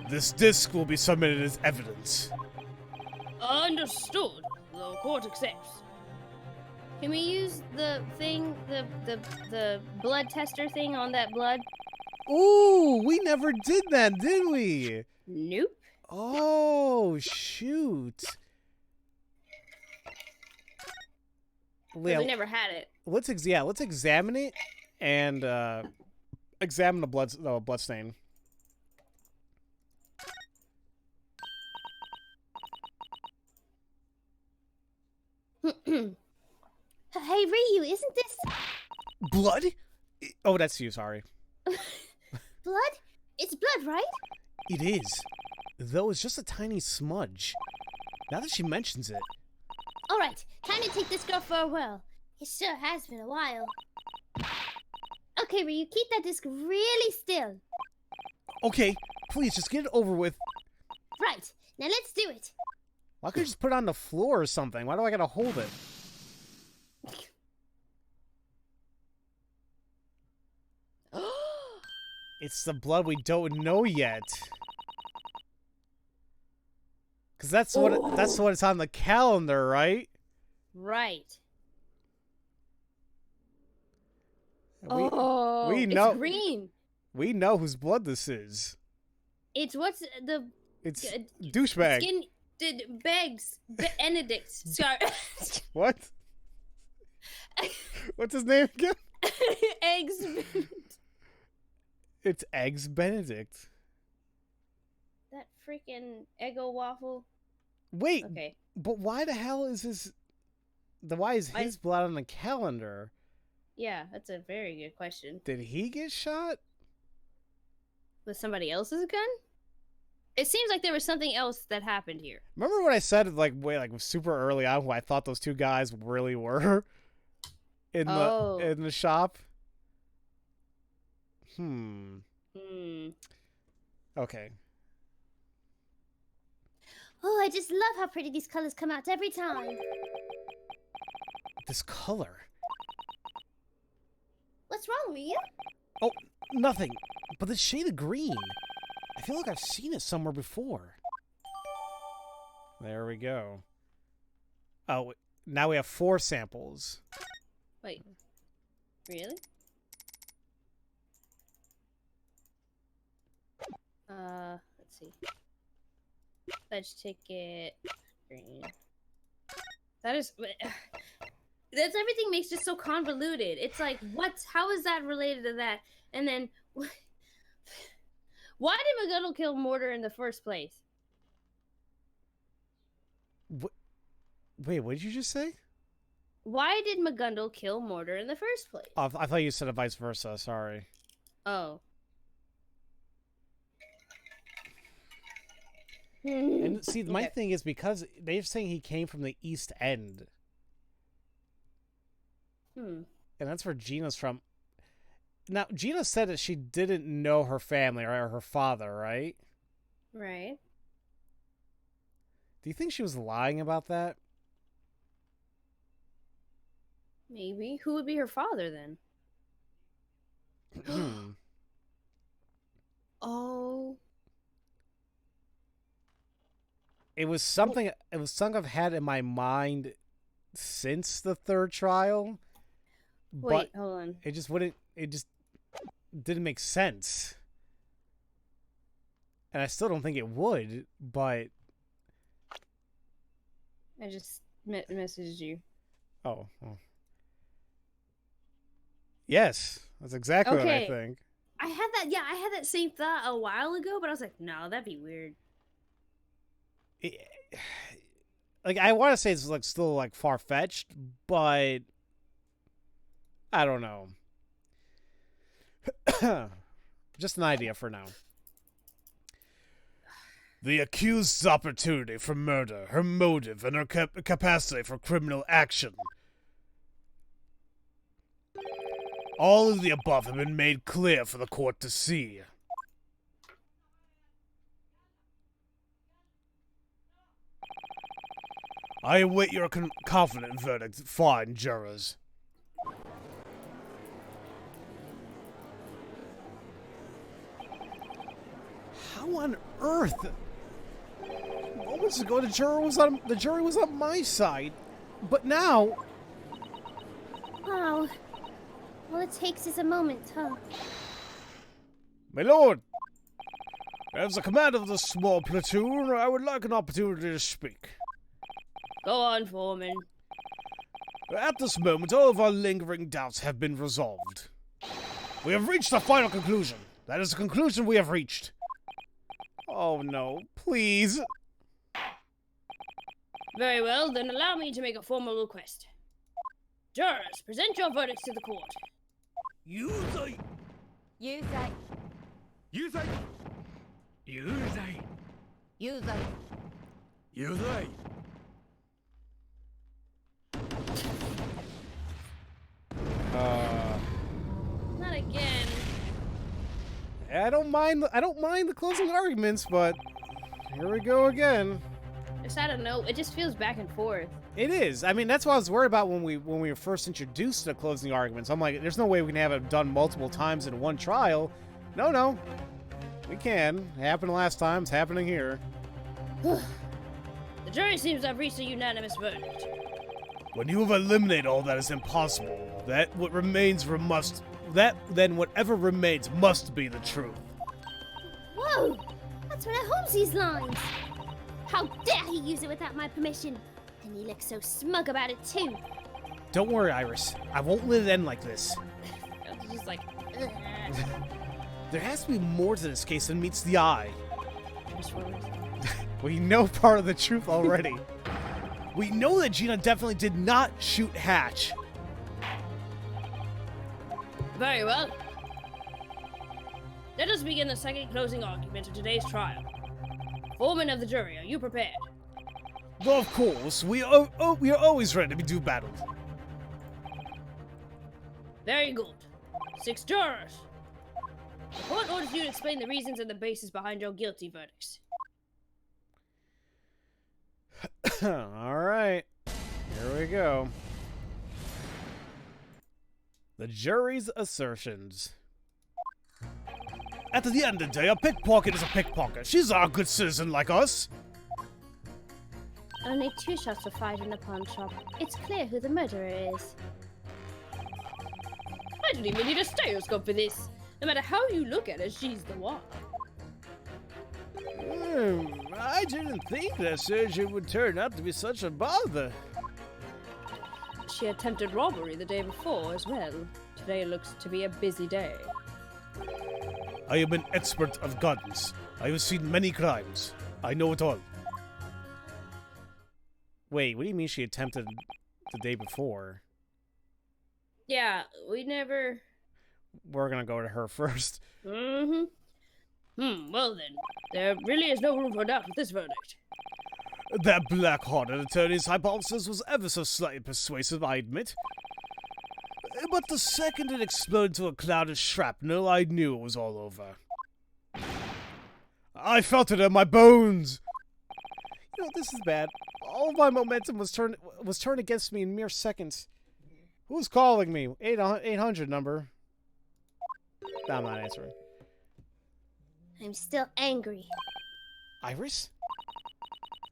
this disc will be submitted as evidence. Understood. The court accepts. Can we use the thing, the blood tester thing on that blood? Ooh, we never did that, did we? Nope. Oh, shoot. We never had it. Let's examine it and examine the blood stain. Hey, Ryu, isn't this Blood? Oh, that's you, sorry. blood? It's blood, right? It is. Though it's just a tiny smudge. Now that she mentions it. All right, time to take this girl for a whirl. It sure has been a while. Okay, Ryu, keep that disc really still. Okay, please, just get it over with. Right, now let's do it. Why can't you just put it on the floor or something? Why do I gotta hold it? It's the blood we don't know yet. Cause that's what it's on the calendar, right? Right. We know. It's green. We know whose blood this is. It's what's the It's douchebag. skin Beggs Benedict. Sorry. What? What's his name again? Eggs. It's Eggs Benedict. That freaking Eggo waffle. Wait. Okay. But why the hell is his blood on the calendar? Yeah, that's a very good question. Did he get shot? With somebody else's gun? It seems like there was something else that happened here. Remember what I said like super early on who I thought those two guys really were in the shop? Okay. Oh, I just love how pretty these colors come out every time. This color. What's wrong, Ryu? Oh, nothing. But this shade of green. I feel like I've seen it somewhere before. There we go. Oh, now we have 4 samples. Wait. Really? Let's see. Let's take it green. That is. That's everything makes it so convoluted. It's like, how is that related to that? And then, why did McGonagall kill Mortar in the first place? Wait, what did you just say? Why did McGonagall kill Mortar in the first place? Oh, I thought you said it vice versa. Sorry. Oh. And see, my Okay. thing is because they're saying he came from the East End. And that's where Gina's from. Now, Gina said that she didn't know her family or her father, right? Right. Do you think she was lying about that? Maybe. Who would be her father then? Oh. It was something I've had in my mind since the third trial. Wait, But hold on. it just didn't make sense. And I still don't think it would, but I just messaged you. oh. Yes, that's exactly what I Okay. think. I had that same thought a while ago, but I was like, no, that'd be weird. Like, I want to say it's like still like far fetched, but I don't know. Just an idea for now. The accused's opportunity for murder, her motive, and her capacity for criminal action. All of the above have been made clear for the court to see. I await your confident verdict, fine jurors. How on earth? Moments ago, the jury was on my side, but now. Wow. All it takes is a moment, huh? My lord, as the commander of this small platoon, I would like an opportunity to speak. Go on, Foreman. At this moment, all of our lingering doubts have been resolved. We have reached a final conclusion. That is the conclusion we have reached. Oh no, please. Very well, then allow me to make a formal request. Jurors, present your verdicts to the court. You say. You say. You say. You say. You say. You say. Not again. I don't mind the closing arguments, but here we go again. Just, I don't know, it just feels back and forth. It is. I mean, that's what I was worried about when we were first introduced to closing arguments. I'm like, there's no way we can have it done multiple times in one trial. No. We can. It happened last time. It's happening here. The jury seems to have reached a unanimous verdict. When you have eliminated all that is impossible, then whatever remains must be the truth. Whoa! That's one of Holmes's lines! How dare he use it without my permission? And he looks so smug about it too. Don't worry, Iris. I won't let it end like this. It's just like, There has to be more to this case than meets the eye. Transformers. We know part of the truth already. We know that Gina definitely did not shoot Hatch. Very well. Let us begin the second closing argument of today's trial. Foreman of the jury, are you prepared? Well, of course, we are always ready to do battle. Very good. 6 jurors. The court orders you to explain the reasons and the basis behind your guilty verdicts. Alright. Here we go. The jury's assertions. At the end of the day, a pickpocket is a pickpocket. She's a good citizen like us. Only 2 shots were fired in the pawn shop. It's clear who the murderer is. I don't even need a stethoscope for this. No matter how you look at her, she's the one. I didn't think that surgery would turn out to be such a bother. she attempted robbery the day before as well. Today looks to be a busy day. I am an expert of guns. I have seen many crimes. I know it all. Wait, what do you mean she attempted the day before? Yeah, we never... We're gonna go to her first. Well then, there really is no room for doubt with this verdict. That black-hearted attorney's hypothesis was ever so slightly persuasive, I admit. But the second it exploded into a cloud of shrapnel, I knew it was all over. I felt it in my bones! You know, this is bad. All of my momentum was turned against me in mere seconds. Who's calling me? 800 number. No, I'm not answering. I'm still angry. Iris?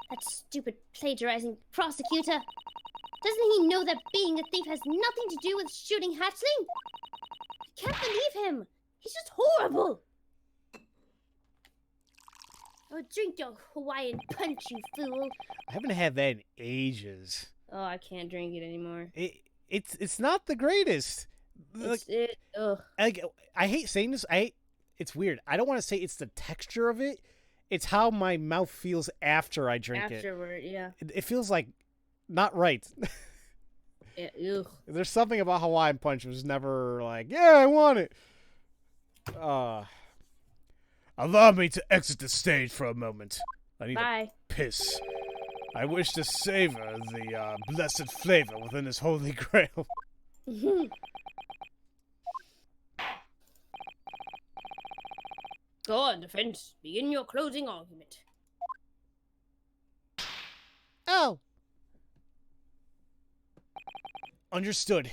That stupid plagiarizing prosecutor. Doesn't he know that being a thief has nothing to do with shooting hatchling? I can't believe him. He's just horrible. Oh, drink your Hawaiian punch, you fool. I haven't had that in ages. Oh, I can't drink it anymore. It's not the greatest. Ugh. I hate saying this. It's weird. I don't want to say it's the texture of it. It's how my mouth feels after I drink it. Afterward, yeah. It feels like not right. Yeah, ugh. There's something about Hawaiian Punch that was never like, yeah, I want it. Allow me to exit the stage for a moment. I need Bye. to piss. I wish to savor the blessed flavor within this holy grail. Go on, defense. Begin your closing argument. Oh. Understood.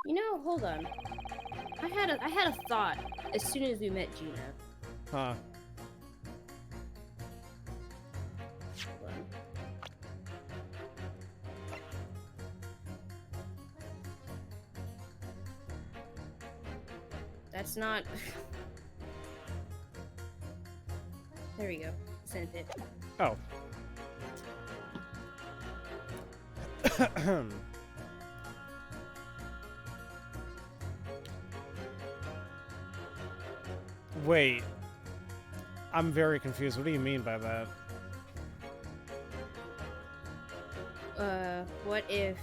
You know, hold on. I had a thought as soon as we met Gina. Huh. Hold on. That's not... There we go. Sent it. Oh. Wait. I'm very confused. What do you mean by that? What if...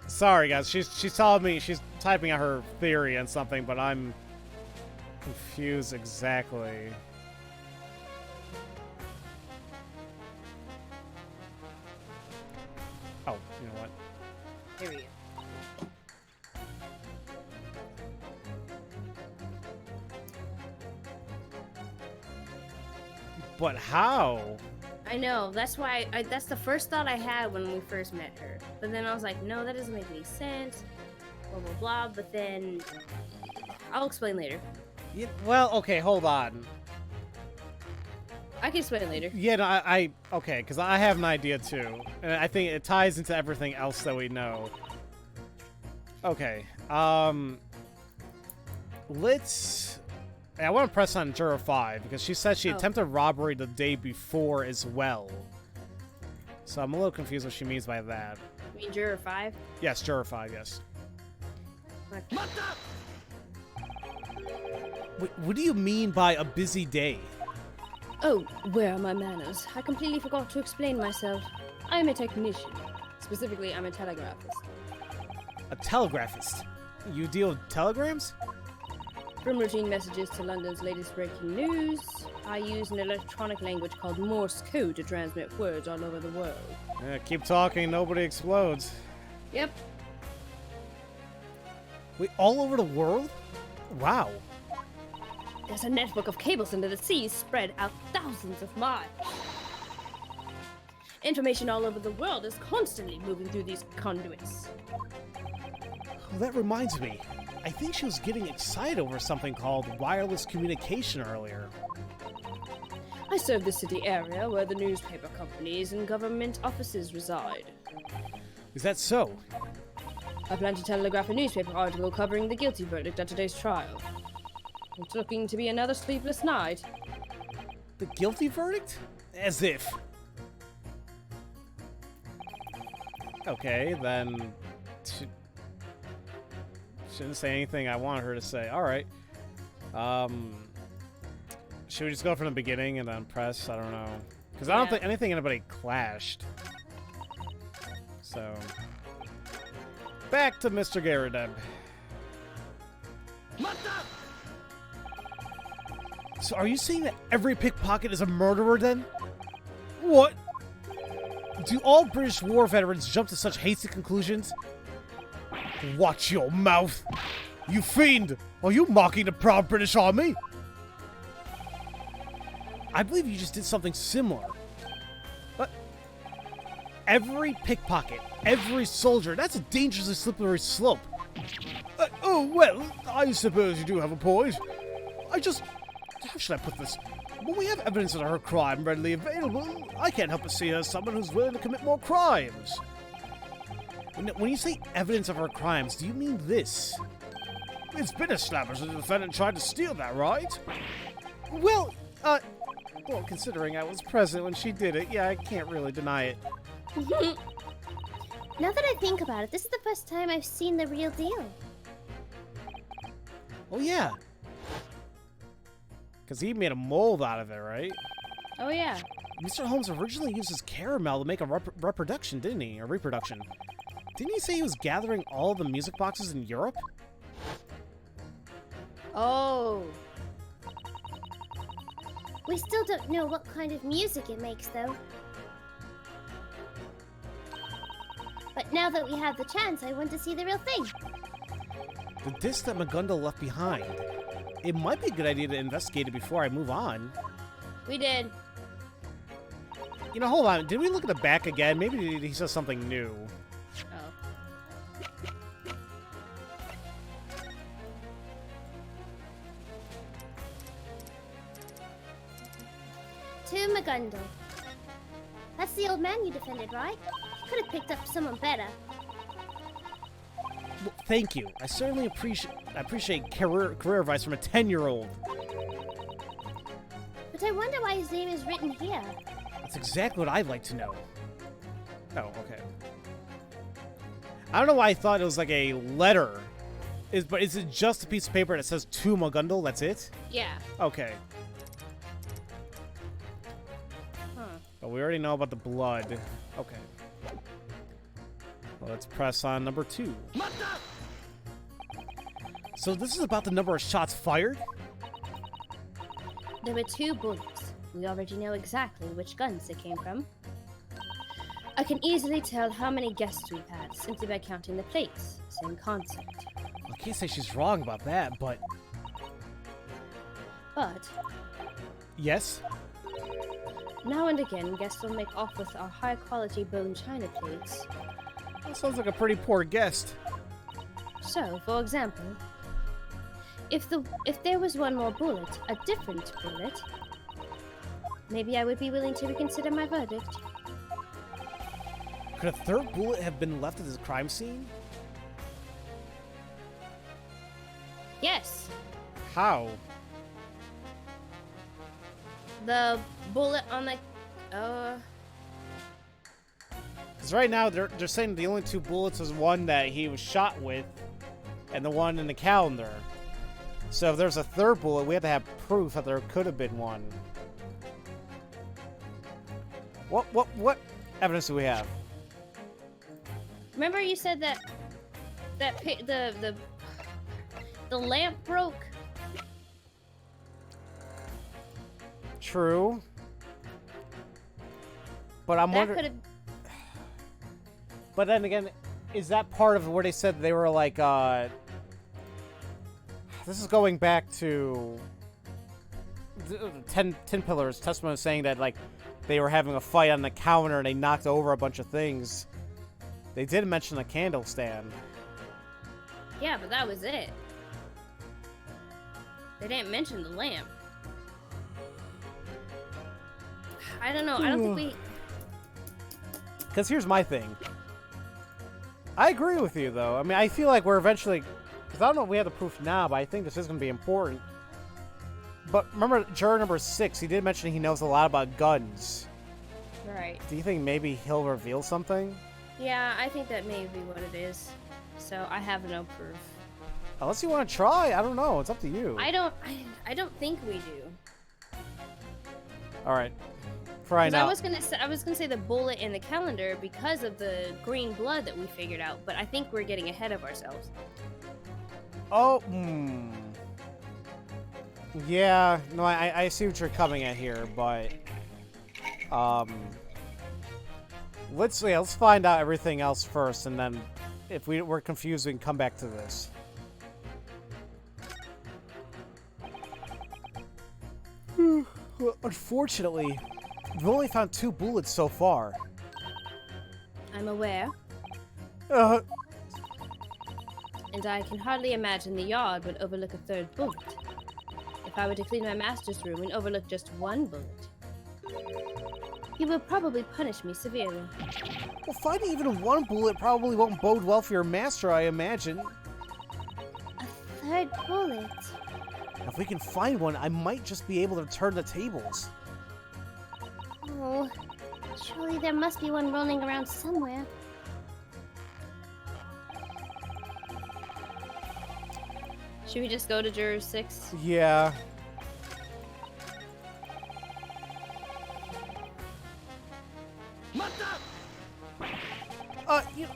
Sorry, guys. She's telling me she's typing out her theory on something, but I'm confused exactly. Oh, you know what? Here we go. But how? I know. That's why. That's the first thought I had when we first met her. But then I was like, no, that doesn't make any sense. Blah blah blah. But then I'll explain later. Yeah, well, okay, hold on. I can explain later. Yeah, no, okay, because I have an idea too, and I think it ties into everything else that we know. Okay, let's. I want to press on Juror 5 because she said she attempted robbery the day before as well. So I'm a little confused what she means by that. You mean Juror 5? Yes, Juror 5, yes. Wait, what do you mean by a busy day? Oh, where are my manners? I completely forgot to explain myself. I am a technician. Specifically, I'm a telegraphist. A telegraphist? You deal with telegrams? From routine messages to London's latest breaking news, I use an electronic language called Morse code to transmit words all over the world. Yeah, keep talking, nobody explodes. Yep. Wait, all over the world? Wow. There's a network of cables under the seas spread out thousands of miles. Information all over the world is constantly moving through these conduits. Well, that reminds me. I think she was getting excited over something called wireless communication earlier. I serve the city area where the newspaper companies and government offices reside. Is that so? I plan to telegraph a newspaper article covering the guilty verdict at today's trial. It's looking to be another sleepless night. The guilty verdict? As if. Okay, then... Shouldn't say anything I want her to say. Alright. Should we just go from the beginning and then press? I don't know. Because I don't think anybody clashed. So... Back to Mr. Garrideb. So are you saying that every pickpocket is a murderer then? What? Do all British war veterans jump to such hasty conclusions? Watch your mouth! You fiend! Are you mocking the proud British Army? I believe you just did something similar. But every pickpocket, every soldier, that's a dangerously slippery slope. Oh, well, I suppose you do have a point. How should I put this? When we have evidence of her crime readily available, I can't help but see her as someone who's willing to commit more crimes. When you say evidence of her crimes, do you mean this? It's been established that the defendant tried to steal that, right? Well, considering I was present when she did it, yeah, I can't really deny it. Now that I think about it, this is the first time I've seen the real deal. Oh, yeah. Because he made a mold out of it, right? Oh yeah. Mr. Holmes originally used his caramel to make a reproduction, didn't he? A reproduction. Didn't he say he was gathering all the music boxes in Europe? Oh. We still don't know what kind of music it makes, though. But now that we have the chance, I want to see the real thing. The disc that McGundle left behind. It might be a good idea to investigate it before I move on. We did. You know, hold on. Did we look at the back again? Maybe he says something new. Oh. To McGundle. That's the old man you defended, right? You could have picked up someone better. Well, thank you. I certainly appreciate career advice from a 10-year-old. But I wonder why his name is written here. That's exactly what I'd like to know. Oh, okay. I don't know why I thought it was like a letter. But is it just a piece of paper that says to McGundle? That's it? Yeah. Okay. Huh. But we already know about the blood. Okay. Well, let's press on number 2. So this is about the number of shots fired? There were 2 bullets. We already know exactly which guns they came from. I can easily tell how many guests we've had simply by counting the plates. Same concept. I can't say she's wrong about that, but... But Yes? now and again, guests will make off with our high-quality bone china plates. That sounds like a pretty poor guest. So, for example, if there was one more bullet, a different bullet, maybe I would be willing to reconsider my verdict. Could a third bullet have been left at this crime scene? Yes, How? the bullet on the Because right now they're saying the only 2 bullets is one that he was shot with, and the one in the calendar. So if there's a third bullet, we have to have proof that there could have been one. What evidence do we have? Remember you said that the lamp broke? True. But I'm That wondering. could have. But then again, is that part of where they said they were like, this is going back to 10 Pillars testimony saying that, like, they were having a fight on the counter and they knocked over a bunch of things. They did mention a candle stand. Yeah, but that was it. They didn't mention the lamp. I don't know. I don't think we. Because here's my thing. I agree with you, though. I mean, I feel like we're eventually... Because I don't know if we have the proof now, but I think this is going to be important. But remember, juror number 6, he did mention he knows a lot about guns. Right. Do you think maybe he'll reveal something? Yeah, I think that may be what it is. So I have no proof. Unless you want to try, I don't know. It's up to you. I don't think we do. All right. For right 'Cause now. I was gonna say the bullet in the calendar because of the green blood that we figured out, but I think we're getting ahead of ourselves. Oh, yeah. No, I see what you're coming at here, but let's find out everything else first, and then if we're confused, we can come back to this. Well, unfortunately, we've only found 2 bullets so far. I'm aware, Uh, and I can hardly imagine the yard would overlook a 3rd bullet. If I were to clean my master's room and overlook just 1 bullet, he would probably punish me severely. well, finding even 1 bullet probably won't bode well for your master, I imagine. A 3rd bullet. If we can find one, I might just be able to turn the tables. Oh, surely there must be one rolling around somewhere. Should we just go to juror 6? Yeah.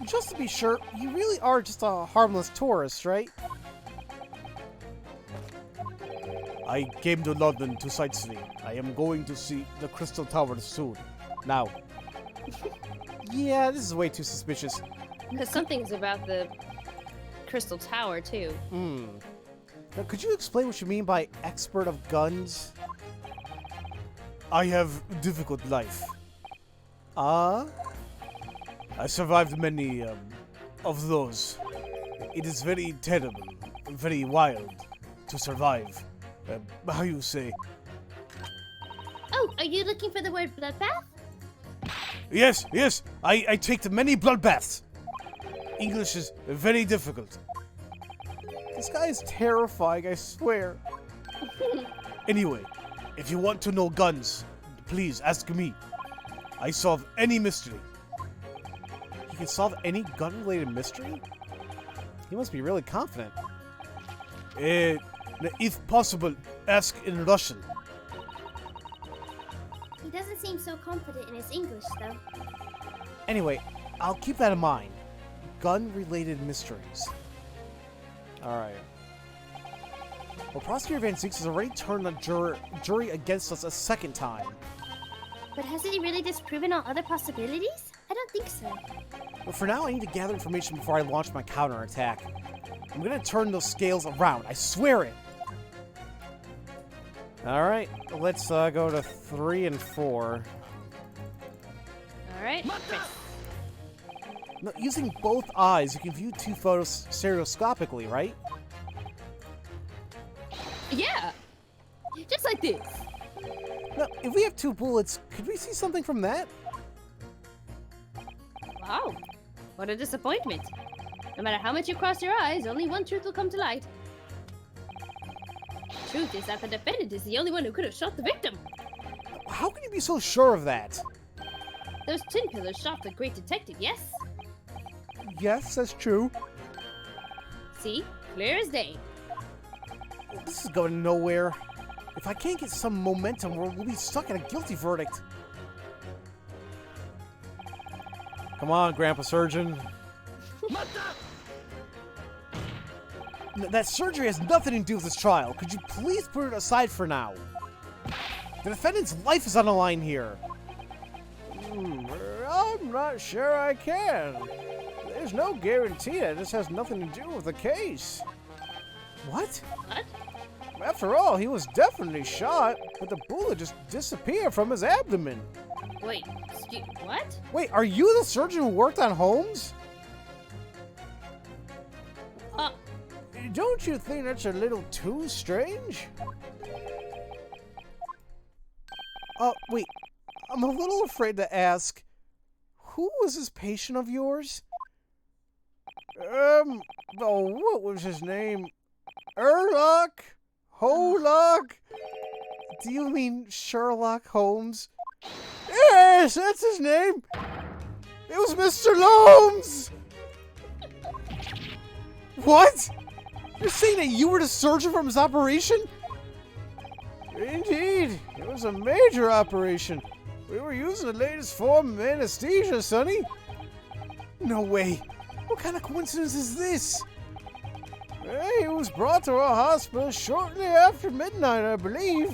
Just to be sure, you really are just a harmless tourist, right? I came to London to sightsee. I am going to see the Crystal Tower soon. Now. Yeah, this is way too suspicious. Because something's about the Crystal Tower, too. Now, could you explain what you mean by expert of guns? I have difficult life. I survived many of those. It is very terrible, very wild to survive. How you say? Oh, are you looking for the word bloodbath? Yes, yes. I take many bloodbaths. English is very difficult. This guy is terrifying, I swear. Anyway, if you want to know guns, please ask me. I solve any mystery. He can solve any gun-related mystery? He must be really confident. If possible, ask in Russian. He doesn't seem so confident in his English, though. Anyway, I'll keep that in mind. Gun-related mysteries. Alright. Well, Prosecutor Van Zeeks has already turned the jury against us a 2nd time. But has he really disproven all other possibilities? I don't think so. But for now, I need to gather information before I launch my counterattack. I'm gonna turn those scales around, I swear it! Alright, let's go to 3 and 4. Alright. Now, using both eyes, you can view 2 photos stereoscopically, right? Yeah! Just like this. Now, if we have 2 bullets, could we see something from that? Wow. What a disappointment. No matter how much you cross your eyes, only one truth will come to light. The truth is that the defendant is the only one who could have shot the victim. How can you be so sure of that? Those tin pillars shot the great detective, yes? Yes, that's true. See? Clear as day. This is going nowhere. If I can't get some momentum, we'll be stuck in a guilty verdict. Come on, Grandpa Surgeon. That surgery has nothing to do with this trial. Could you please put it aside for now? The defendant's life is on the line here. I'm not sure I can. There's no guarantee that this has nothing to do with the case. What? What? After all, he was definitely shot, but the bullet just disappeared from his abdomen. Wait, what? Wait, are you the surgeon who worked on Holmes? Don't you think that's a little too strange? Wait, I'm a little afraid to ask, who was this patient of yours? What was his name? Sherlock Holog? Do you mean Sherlock Holmes? Yes, that's his name. It was Mr. Holmes. What? You're saying that you were the surgeon from his operation? Indeed. It was a major operation. We were using the latest form of anesthesia, Sonny. No way. What kind of coincidence is this? He was brought to our hospital shortly after midnight, I believe.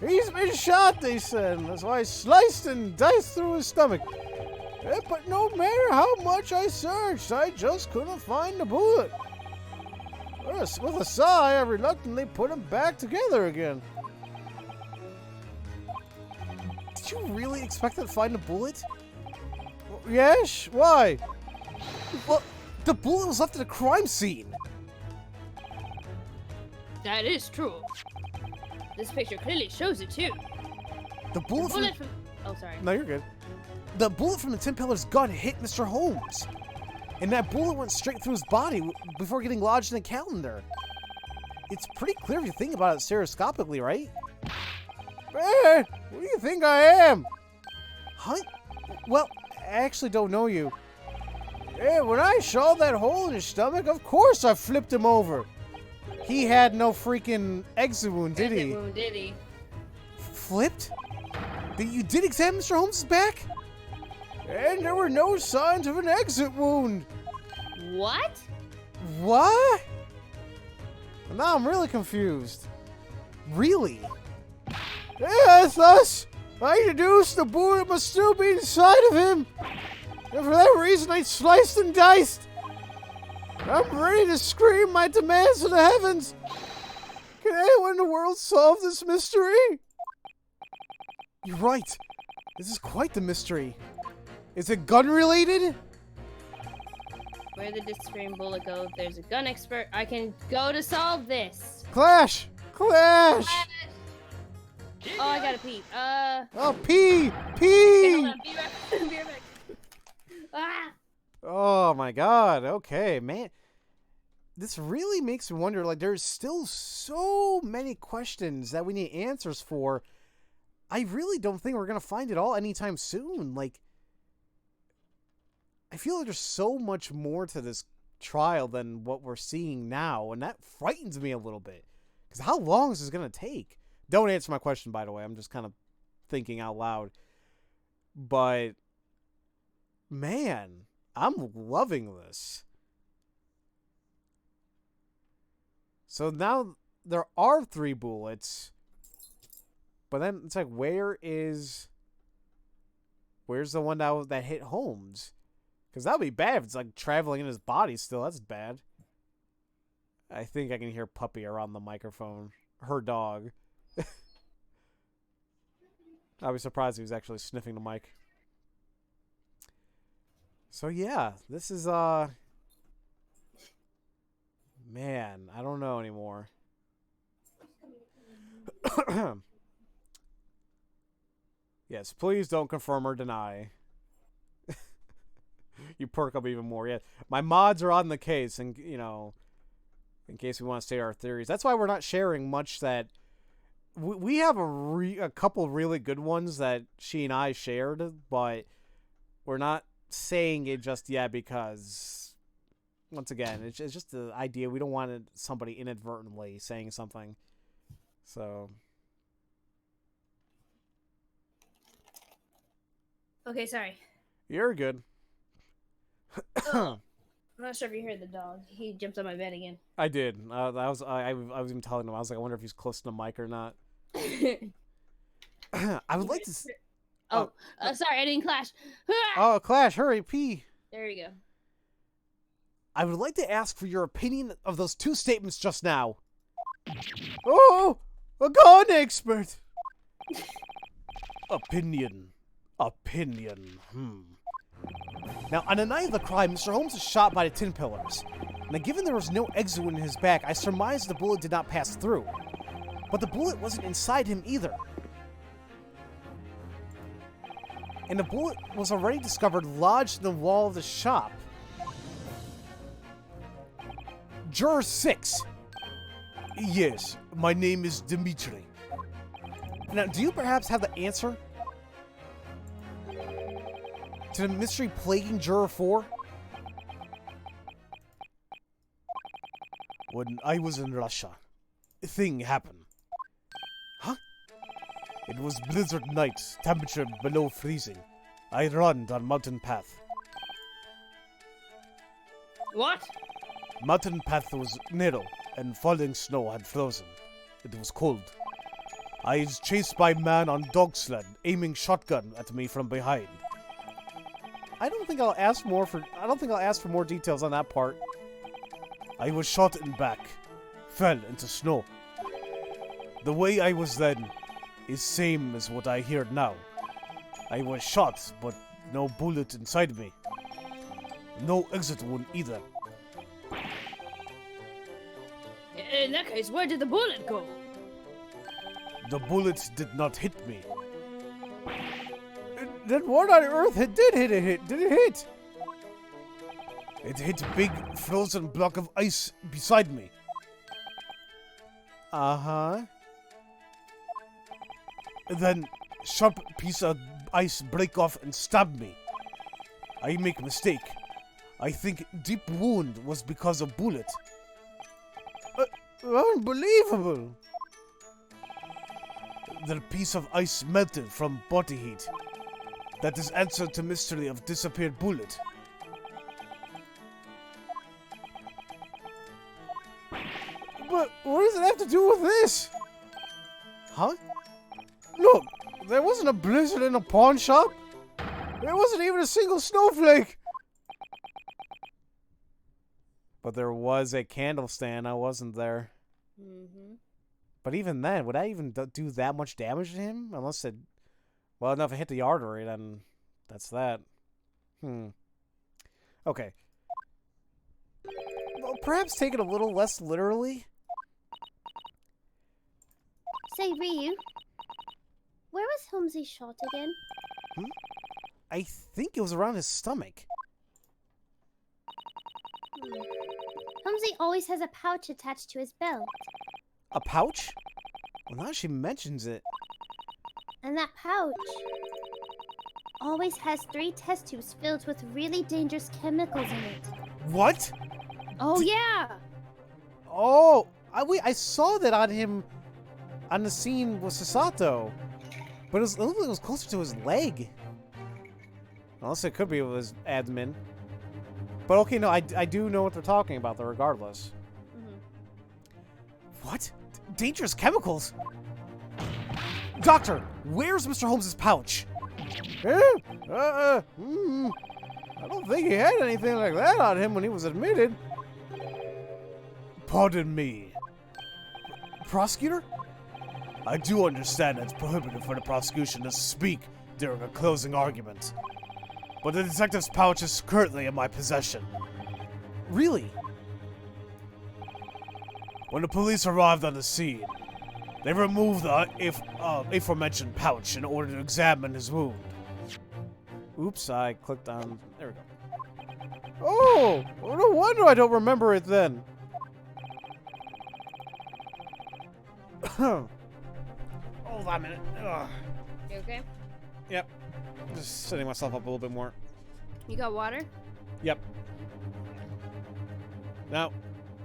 He's been shot, they said. That's why I sliced and diced through his stomach. But no matter how much I searched, I just couldn't find the bullet. With a sigh, I reluctantly put him back together again. Did you really expect to find the bullet? Yes? Why? Well, the bullet was left at the crime scene. That is true. This picture clearly shows it too. The bullet from... Oh, sorry. No, you're good. The bullet from the Tin Pillar's gun hit Mr. Holmes. And that bullet went straight through his body before getting lodged in the calendar. It's pretty clear if you think about it stereoscopically, right? What do you think I am? Huh? Well, I actually don't know you. When I saw that hole in his stomach, of course I flipped him over. He had no freaking exit wound, did he? Exit wound, did he? Flipped? You did examine Mr. Holmes' back? And there were no signs of an exit wound. What? What? Now I'm really confused. Really? Yes, thus, I deduced the bullet must still be inside of him. And for that reason, I sliced and diced. I'm ready to scream my demands to the heavens. Can anyone in the world solve this mystery? You're right. This is quite the mystery. Is it gun-related? Where did this scream bullet go? If there's a gun expert, I can go to solve this. Clash! Clash! Oh, I gotta pee. Oh, pee! Okay, Pee! hold on. Be right back. Ah! Oh my god, okay, man. This really makes me wonder, like, there's still so many questions that we need answers for. I really don't think we're gonna find it all anytime soon. Like, I feel like there's so much more to this trial than what we're seeing now, and that frightens me a little bit. Because how long is this gonna take? Don't answer my question, by the way. I'm just kind of thinking out loud. But, man, I'm loving this. So now there are 3 bullets. But then it's like, where's the one that hit Holmes? Because that would be bad if it's like traveling in his body still. That's bad. I think I can hear Puppy around the microphone. Her dog. I'd be surprised if he was actually sniffing the mic. So yeah, this is man, I don't know anymore. Yes, please don't confirm or deny. You perk up even more. Yeah, my mods are on the case, and you know, in case we want to state our theories. That's why we're not sharing much. That we have a couple really good ones that she and I shared, but we're not saying it just yet because, once again, it's just the idea. We don't want somebody inadvertently saying something. So. Okay, sorry. You're good. I'm not sure if you heard the dog. He jumped on my bed again. I did. I was even telling him. I was like, I wonder if he's close to the mic or not. I would like to. Sorry, I didn't clash. Oh, Clash! Hurry, pee. There you go. I would like to ask for your opinion of those 2 statements just now. Oh, a gun expert. Opinion. Now, on the night of the crime, Mr. Holmes was shot by the Tin Pillars. Now, given there was no exit wound in his back, I surmised the bullet did not pass through. But the bullet wasn't inside him either. And the bullet was already discovered lodged in the wall of the shop. Juror 6. Yes, my name is Dmitri. Now, do you perhaps have the answer to the mystery plaguing Juror 4? When I was in Russia, a thing happened. Huh? It was blizzard night, temperature below freezing. I ran on mountain path. What? Mountain path was narrow, and falling snow had frozen. It was cold. I was chased by man on dog sled, aiming shotgun at me from behind. I don't think I'll ask for more details on that part. I was shot in back, fell into snow. The way I was then is same as what I hear now. I was shot, but no bullet inside me. No exit wound either. In that case, where did the bullet go? The bullet did not hit me. Then what on earth did it hit? Did it hit? It hit a big frozen block of ice beside me. Uh-huh. Then sharp piece of ice break off and stab me. I make a mistake. I think deep wound was because of bullet. Unbelievable! The piece of ice melted from body heat. That is answer to mystery of disappeared bullet. But what does it have to do with this? Huh? Look, there wasn't a blizzard in a pawn shop. There wasn't even a single snowflake. But there was a candle stand, I wasn't there. Mm-hmm. But even then, would I even do that much damage to him? Unless it... Well, enough to hit the artery, then that's that. Okay. Well, perhaps take it a little less literally. Say, Ryu, where was Holmesy shot again? I think it was around his stomach. Holmesy always has a pouch attached to his belt. A pouch? Well, now she mentions it. And that pouch always has 3 test tubes filled with really dangerous chemicals in it. What? Oh, yeah! Oh, I saw that on him on the scene with Sasato. But it looked like it was closer to his leg. Unless it could be with his admin. But okay, no, I do know what they're talking about, though, regardless. What? Dangerous chemicals? Doctor, where's Mr. Holmes' pouch? I don't think he had anything like that on him when he was admitted. Pardon me. Prosecutor? I do understand it's prohibited for the prosecution to speak during a closing argument. But the detective's pouch is currently in my possession. Really? When the police arrived on the scene, they removed the aforementioned pouch in order to examine his wound. Oops, I clicked on... There we go. Oh! No wonder I don't remember it then. Hold on a minute. Ugh. You okay? Yep. Just setting myself up a little bit more. You got water? Yep. Now,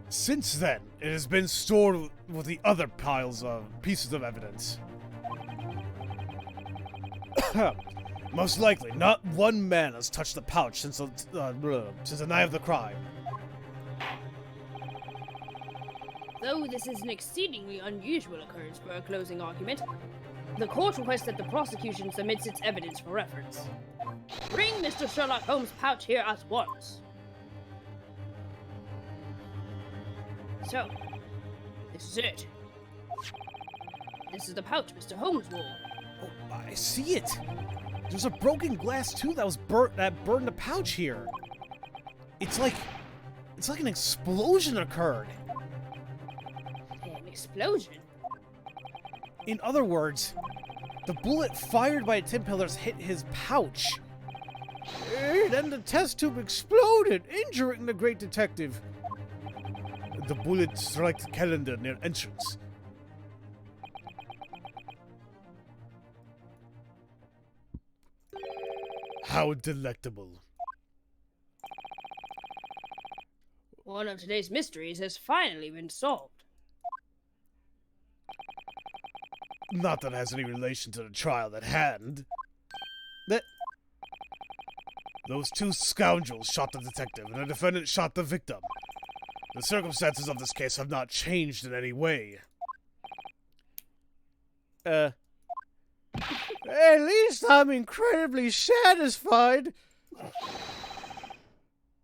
since then, it has been stored with the other pieces of evidence. Most likely, not one man has touched the pouch since the night of the crime. Though this is an exceedingly unusual occurrence for a closing argument, the court requests that the prosecution submits its evidence for reference. Bring Mr. Sherlock Holmes' pouch here at once. So, this is it. This is the pouch Mr. Holmes wore. Oh, I see it. There's a broken glass tube that burned the pouch here. It's like an explosion occurred. An explosion? In other words, the bullet fired by the tin pillars hit his pouch. Then the test tube exploded, injuring the great detective. the bullet strike calendar near entrance. How delectable. One of today's mysteries has finally been solved. Not that it has any relation to the trial at hand. That Those two scoundrels shot the detective, and the defendant shot the victim. The circumstances of this case have not changed in any way. At least I'm incredibly satisfied.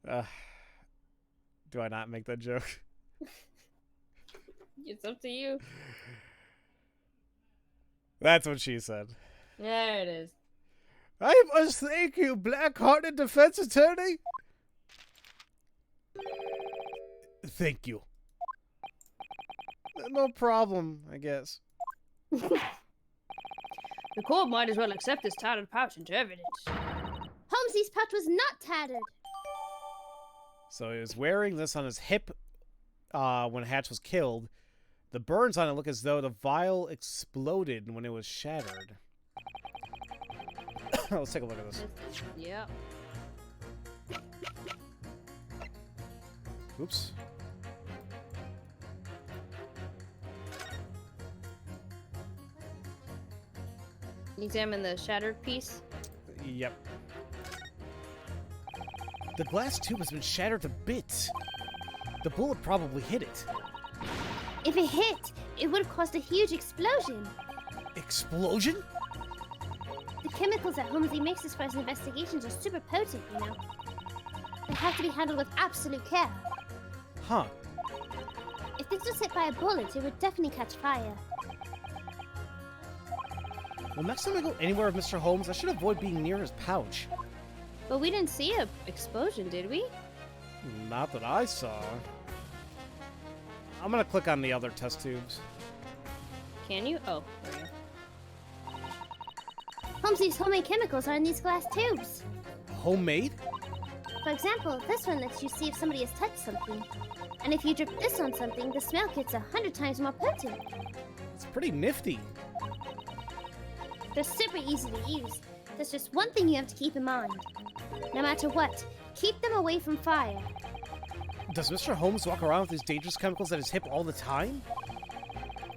Do I not make that joke? It's up to you. That's what she said. There it is. I must thank you, black-hearted defense attorney. Thank you. No problem, I guess. The court might as well accept this tattered pouch into evidence. Holmesy's pouch was not tattered. So he was wearing this on his hip when Hatch was killed. The burns on it look as though the vial exploded when it was shattered. Let's take a look at this. Yep. Oops. Examine the shattered piece. Yep. The glass tube has been shattered to bits. The bullet probably hit it. If it hit, it would have caused a huge explosion. Explosion? The chemicals that Holmesy mixes for his investigations are super potent, you know. They have to be handled with absolute care. Huh. If this was hit by a bullet, it would definitely catch fire. Well, next time I go anywhere with Mr. Holmes, I should avoid being near his pouch. But we didn't see a explosion, did we? Not that I saw. I'm gonna click on the other test tubes. Can you? Oh, there we go. Holmesy's homemade chemicals are in these glass tubes. Homemade? For example, this one lets you see if somebody has touched something. And if you drip this on something, the smell gets 100 times more potent. It's pretty nifty. They're super easy to use. There's just one thing you have to keep in mind. No matter what, keep them away from fire. Does Mr. Holmes walk around with these dangerous chemicals at his hip all the time?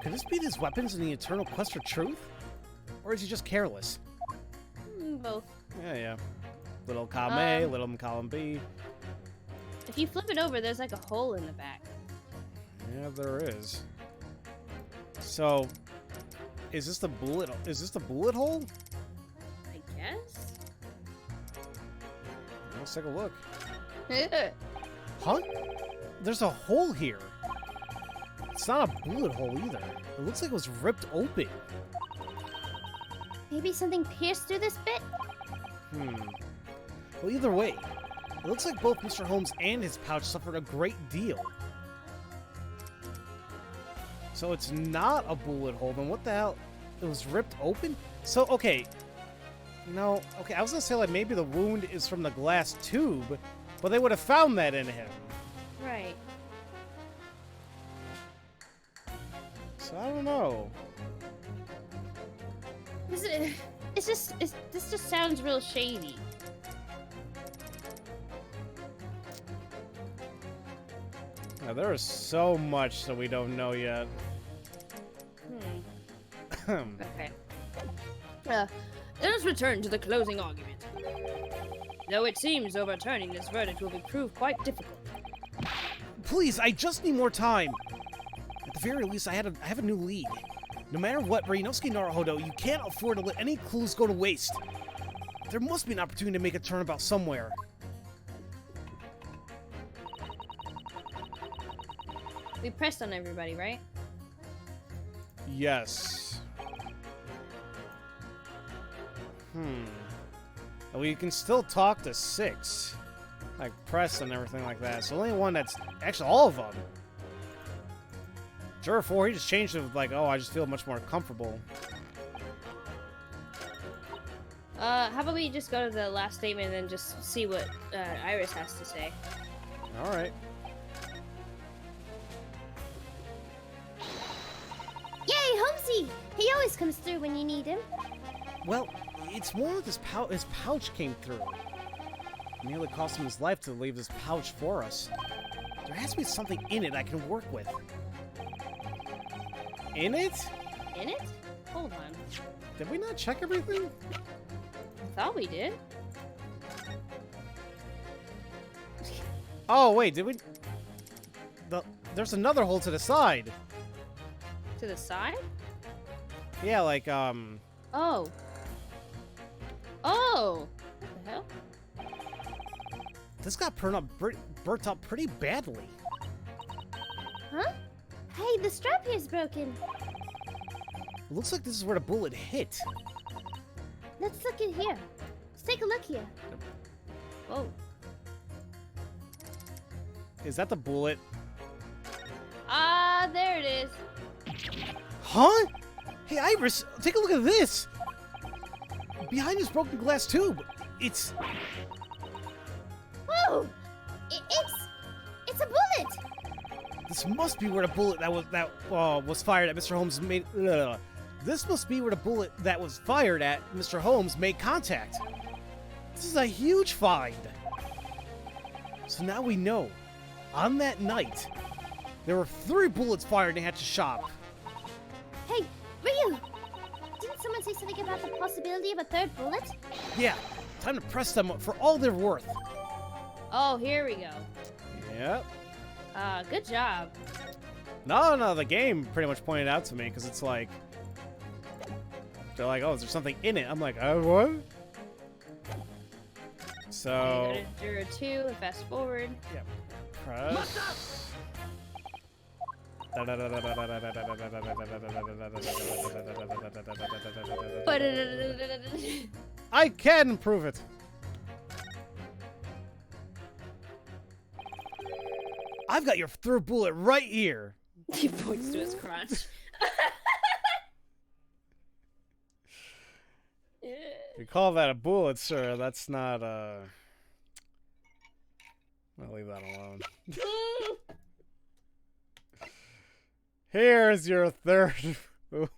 Could this be his weapons in the eternal quest for truth? Or is he just careless? Both. Yeah. Little column A, little column B. If you flip it over, there's like a hole in the back. Yeah, there is. So, is this the bullet? Is this the bullet hole? I guess. Let's take a look. Huh? There's a hole here. It's not a bullet hole either. It looks like it was ripped open. Maybe something pierced through this bit? Well, either way, it looks like both Mr. Holmes and his pouch suffered a great deal. So it's not a bullet hole, then what the hell? It was ripped open? So, okay. No, okay, I was gonna say, like, maybe the wound is from the glass tube, but they would have found that in him. Right. So, I don't know. This just sounds real shady. Now, there is so much that we don't know yet. Okay. Let us return to the closing argument. Though it seems overturning this verdict will be proved quite difficult. Please, I just need more time. At the very least, I have a new lead. No matter what, Ryunosuke Naruhodo, you can't afford to let any clues go to waste. There must be an opportunity to make a turnabout somewhere. We pressed on everybody, right? Yes. Well, you can still talk to 6. Like, press and everything like that. It's the only one that's... Actually, all of them. Juror 4, he just changed it with, like, oh, I just feel much more comfortable. How about we just go to the last statement and then just see what Iris has to say? Alright. comes through when you need him. Well, it's more that his pouch came through. It nearly cost him his life to leave this pouch for us. There has to be something in it I can work with. In it? In it? Hold on. Did we not check everything? I thought we did. Oh, wait, did we? There's another hole to the side. To the side? Yeah, like, Oh. Oh! What the hell? this got burnt up pretty badly. Huh? Hey, the strap here's broken. It looks like this is where the bullet hit. Let's look in here. Let's take a look here. Whoa. Is that the bullet? Ah, there it is. Huh? Hey, Iris, take a look at this! Behind this broken glass tube, it's... Whoa! It's a bullet! This must be where the bullet that was fired at Mr. Holmes made... This must be where the bullet that was fired at Mr. Holmes made contact. This is a huge find. So now we know. On that night, there were 3 bullets fired in Hatch's shop. Hey, Ryu! Didn't someone say something about the possibility of a 3rd bullet? Yeah, time to press them for all they're worth. Oh, here we go. Yep. Good job. No, the game pretty much pointed out to me, because it's like... They're like, oh, is there something in it? I'm like, what? So... Go to 02 and fast forward. Yep. Press... I can improve it. I've got your 3rd bullet right here. He points to his crotch. You call that a bullet, sir? That's not, I'll leave that alone. Here's your 3rd bullet.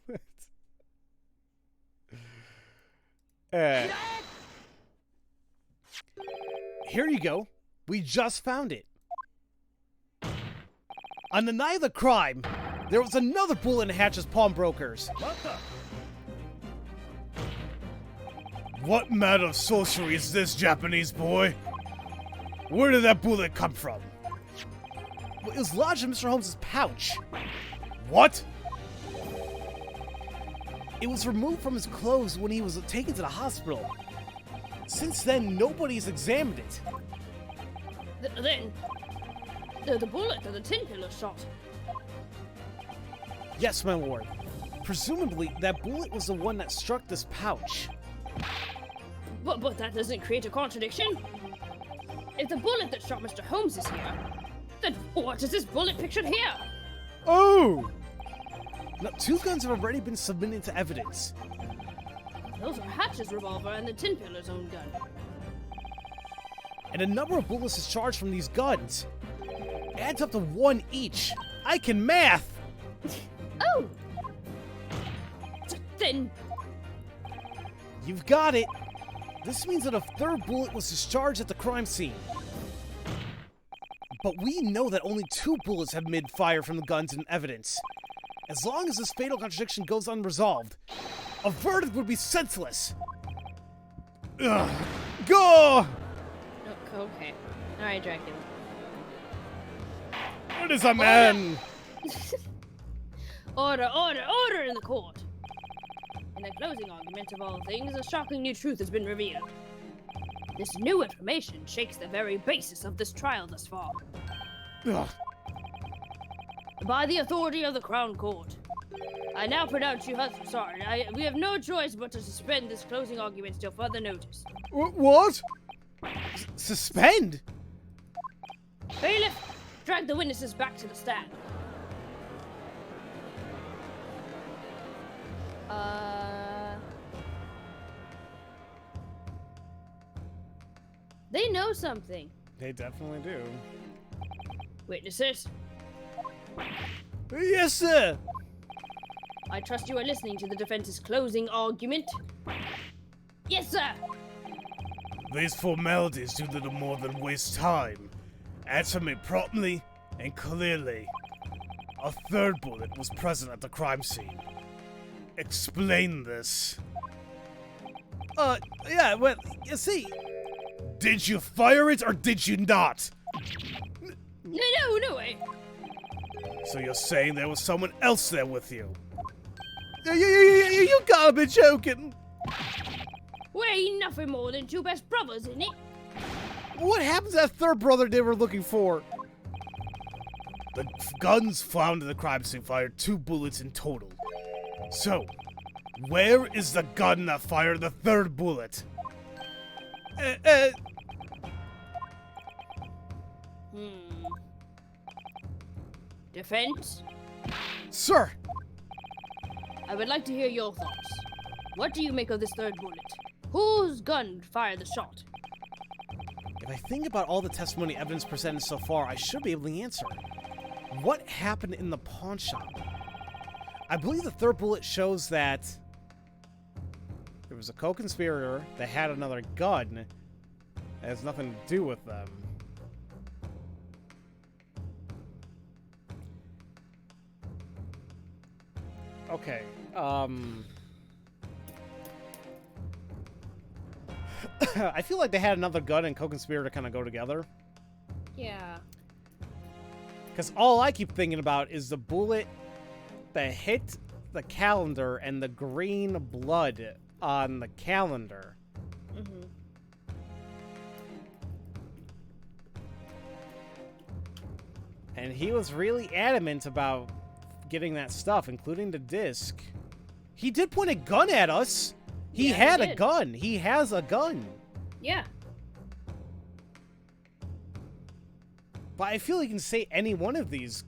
Here you go. We just found it. On the night of the crime, there was another bullet in Hatch's pawnbrokers. What the? What mad of sorcery is this, Japanese boy? Where did that bullet come from? It was lodged in Mr. Holmes' pouch. What? It was removed from his clothes when he was taken to the hospital. Since then, nobody's examined it. Then, the bullet that the tin pillar shot. Yes, my lord. Presumably, that bullet was the one that struck this pouch. But that doesn't create a contradiction. If the bullet that shot Mr. Holmes is here, then what is this bullet pictured here? Oh! Now, 2 guns have already been submitted to evidence. Those are Hatch's revolver and the tin pillar's own gun. And a number of bullets discharged from these guns. Adds up to 1 each. I can math! Oh! Then, You've got it. This means that a 3rd bullet was discharged at the crime scene. But we know that only 2 bullets have made fire from the guns in evidence. As long as this fatal contradiction goes unresolved, a verdict would be senseless. Ugh. Go! oh, okay. All right, Dracula. What is a man? Order in the court. In the closing argument of all things, a shocking new truth has been revealed. This new information shakes the very basis of this trial thus far. Ugh. By the authority of the Crown Court, I now pronounce you we have no choice but to suspend this closing argument till further notice. What? Suspend? Bailiff, drag the witnesses back to the stand. They know something. They definitely do. Witnesses, Yes, sir. I trust you are listening to the defense's closing argument. Yes, sir. These formalities do little more than waste time. Answer me promptly and clearly. A third bullet was present at the crime scene. Explain this. Yeah, well, you see, Did you fire it or did you not? No way. So you're saying there was someone else there with you? you gotta be joking. We're nothing more than two best brothers, isn't it? What happened to that third brother they were looking for? The guns found in the crime scene fired 2 bullets in total. So, where is the gun that fired the third bullet? Defense? Sir, I would like to hear your thoughts. What do you make of this third bullet? Whose gun fired the shot? if I think about all the testimony evidence presented so far, I should be able to answer. What happened in the pawn shop? I believe the third bullet shows that there was a co-conspirator that had another gun that has nothing to do with them. Okay, I feel like they had another gun and co-conspirator kind of go together. Yeah. Because all I keep thinking about is the bullet that hit the calendar and the green blood on the calendar. Mm-hmm. And he was really adamant about getting that stuff, including the disc. He did point a gun at us. He Yeah, had he a did. gun. He has a gun. Yeah. But I feel he can say any one of these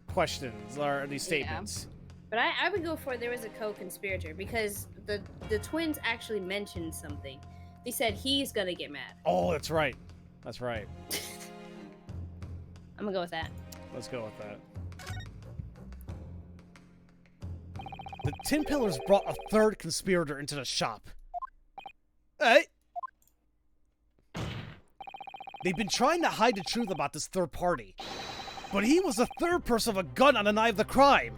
questions or these statements. But I would go for there was a co-conspirator because the twins actually mentioned something. They said he's gonna get mad. Oh, that's right. That's right. I'm gonna go with that. Let's go with that. The Tin Pillars brought a third conspirator into the shop. Hey! They've been trying to hide the truth about this third party. But he was the third person with a gun on the night of the crime.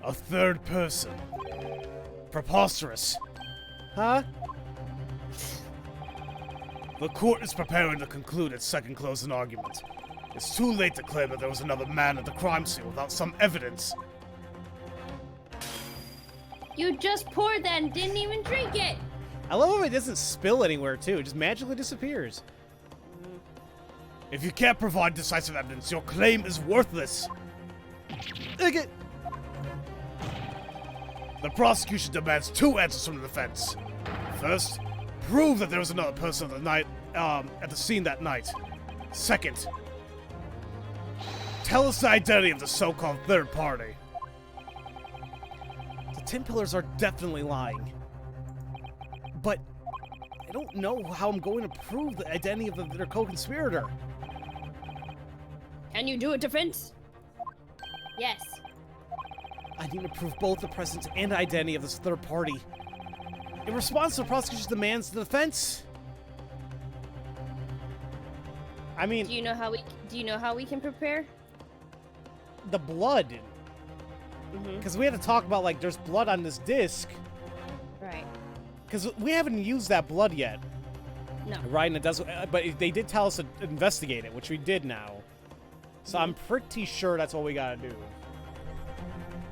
A third person. Preposterous. Huh? The court is preparing to conclude its second closing argument. It's too late to claim that there was another man at the crime scene without some evidence. You just poured that and didn't even drink it. I love how it doesn't spill anywhere, too. It just magically disappears. If you can't provide decisive evidence, your claim is worthless. Okay. The prosecution demands 2 answers from the defense. First, prove that there was another person at the scene that night. Second, tell us the identity of the so-called third party. The Tin Pillars are definitely lying. But I don't know how I'm going to prove the identity of their co-conspirator. Can you do it, defense? Yes. I need to prove both the presence and identity of this third party. In response to the prosecution's demands, the defense... I mean, Do you know how we can prepare? the blood. Mm-hmm. Because we had to talk about, like, there's blood on this disc. Right. Because we haven't used that blood yet. No. Right, and it does... But they did tell us to investigate it, which we did now. So I'm pretty sure that's all we gotta do.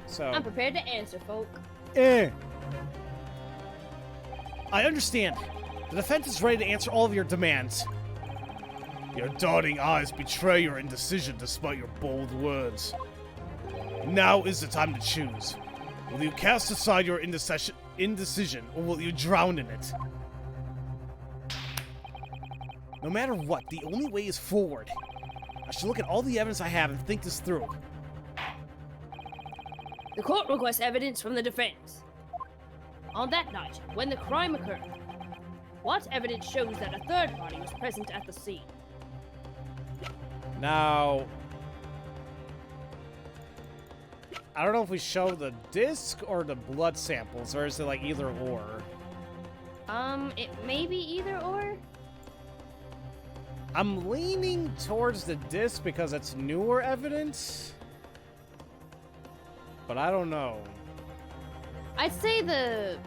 So... I'm prepared to answer, folk. I understand. The defense is ready to answer all of your demands. Your darting eyes betray your indecision despite your bold words. Now is the time to choose. Will you cast aside your indecision, or will you drown in it? No matter what, the only way is forward. I should look at all the evidence I have and think this through. The court requests evidence from the defense. On that night, when the crime occurred, What evidence shows that a third party was present at the scene? Now, I don't know if we show the disc or the blood samples, or is it like either or? It may be either or. I'm leaning towards the disc because it's newer evidence, but I don't know. I'd say the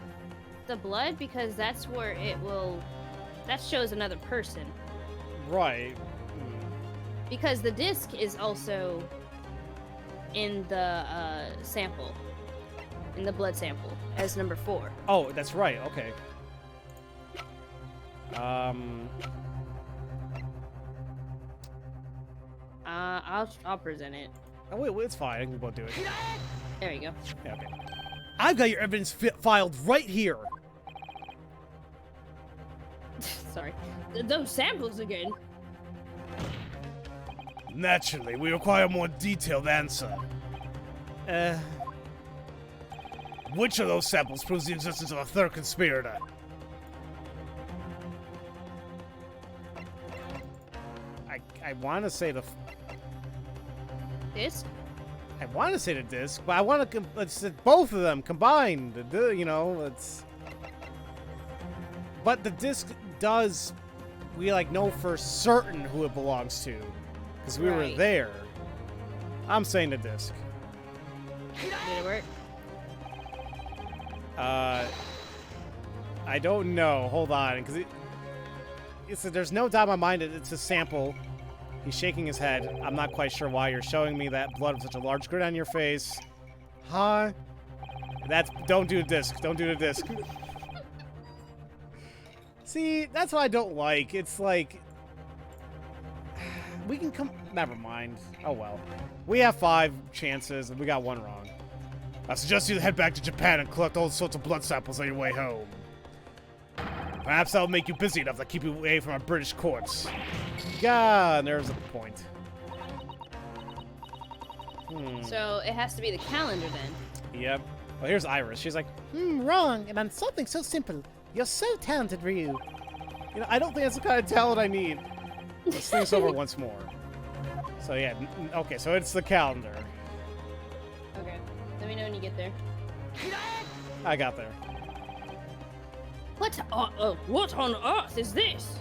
blood because that's where that shows another person. Right. Because the disc is also in the sample, in the blood sample as number 4. Oh, that's right. Okay. I'll present it. Oh, wait, it's fine. I can both do it. There you go. Yeah, okay. I've got your evidence filed right here. Sorry. Those samples again. Naturally, we require a more detailed answer. Which of those samples proves the existence of a third conspirator? I want to say the Disc? I want to say the disc, but I want to let's both of them combined. You know, let's. But the disc does. We like know for certain who it belongs to, because we were Right. there. I'm saying the disc. Did it work? I don't know. Hold on, because there's no doubt in my mind that it's a sample. He's shaking his head. I'm not quite sure why you're showing me that blood with such a large grin on your face. Huh? Don't do the disc. Don't do the disc. See, that's what I don't like. It's like... We can come... Never mind. Oh, well. We have 5 chances, and we got 1 wrong. I suggest you head back to Japan and collect all sorts of blood samples on your way home. Perhaps that'll make you busy enough to keep you away from our British courts. God, there's a point. So it has to be the calendar then. Yep. Well, here's Iris. She's like, wrong, and on something so simple. You're so talented, Ryu. You know, I don't think that's the kind of talent I need. Let's think this over once more. So yeah, okay, so it's the calendar. Okay. Let me know when you get there. I got there. What on earth is this?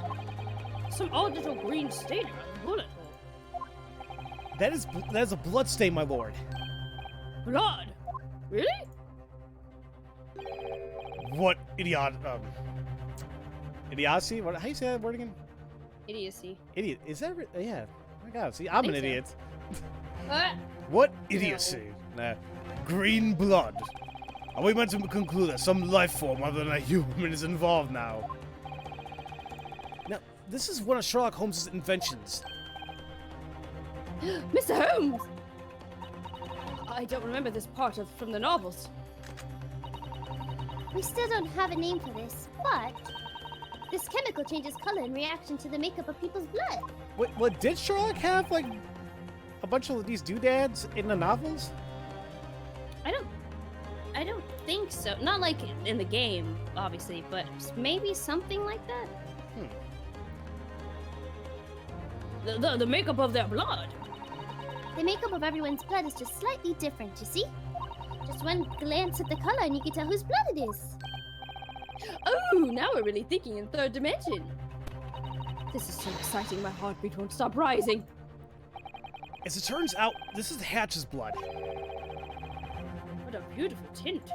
Some odd little green stain around the bullet hole. That is a blood stain, my lord. Blood? Really? What idiot, Idiocy? What? How do you say that word again? Idiocy. Idiot. Is that? Yeah. Oh my God. See, I'm an think so. idiot. What? What idiocy? Nah. Green blood. Are we meant to conclude that some life form other than a human is involved now? Now, this is one of Sherlock Holmes' inventions. Mr. Holmes! I don't remember this part from the novels. We still don't have a name for this, but this chemical changes color in reaction to the makeup of people's blood. What did Sherlock have, like, a bunch of these doodads in the novels? I don't think so. Not like in the game, obviously, but maybe something like that. The makeup of their blood. The makeup of everyone's blood is just slightly different, you see? Just one glance at the color and you can tell whose blood it is. Oh, now we're really thinking in third dimension. This is so exciting, my heartbeat won't stop rising. As it turns out, this is Hatch's blood. What a beautiful tint.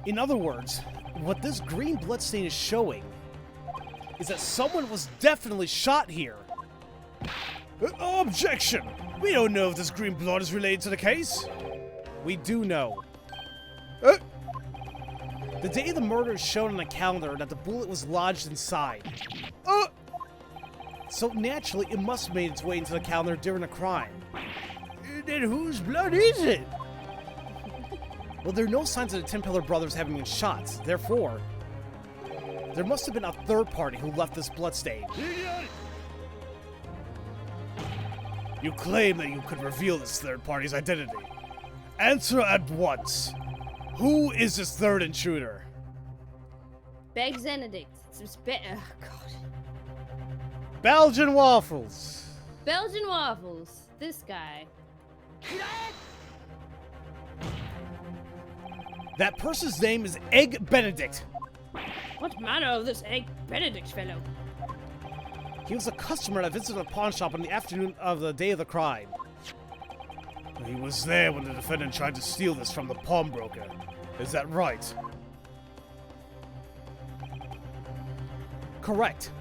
In other words, what this green bloodstain is showing is that someone was definitely shot here. Objection! We don't know if this green blood is related to the case. We do know. The day of the murder is shown on the calendar that the bullet was lodged inside. So naturally, it must have made its way into the calendar during the crime. Then whose blood is it? Well, there are no signs of the Tempeller brothers having been shot. Therefore, there must have been a third party who left this bloodstain. You claim that you could reveal this third party's identity. Answer at once. Who is this third intruder? Beggs Benedict. Some oh, God. Belgian waffles. Belgian waffles. This guy. That person's name is Egg Benedict. What manner of this Egg Benedict fellow? He was a customer that visited a pawn shop on the afternoon of the day of the crime. He was there when the defendant tried to steal this from the pawnbroker. Is that right? Correct.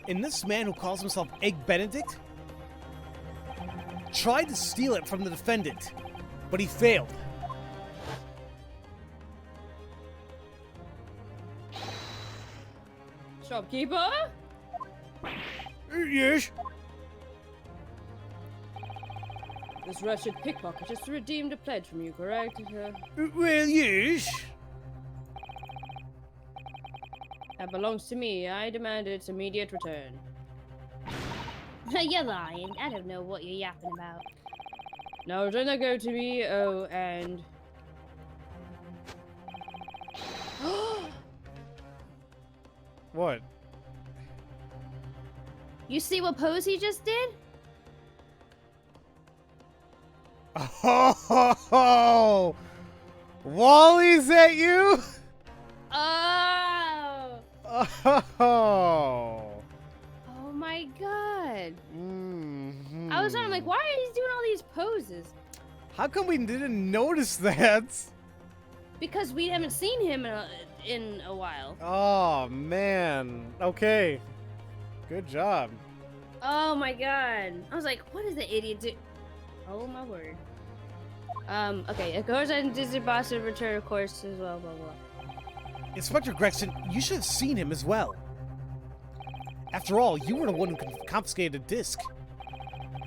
And this man who calls himself Egg Benedict tried to steal it from the defendant, but he failed. Shopkeeper? Yes. This wretched pickpocket just redeemed a pledge from you, correct? Well, yes. That belongs to me. I demand its immediate return. You're lying. I don't know what you're yapping about. Now return that go to me. Oh, and... What? You see what pose he just did? Oh, Wally's at you? Oh! Oh. Oh my god. Mhm. I was on, like, why are he doing all these poses? How come we didn't notice that? Because we haven't seen him in a while. Oh, man. Okay. Good job. Oh my god. I was like, what is the idiot do? Oh my word. Okay, of course, and Disney boss of return, of course, as well, blah, blah. Inspector Gregson, you should have seen him as well. After all, you were the one who confiscated the disc.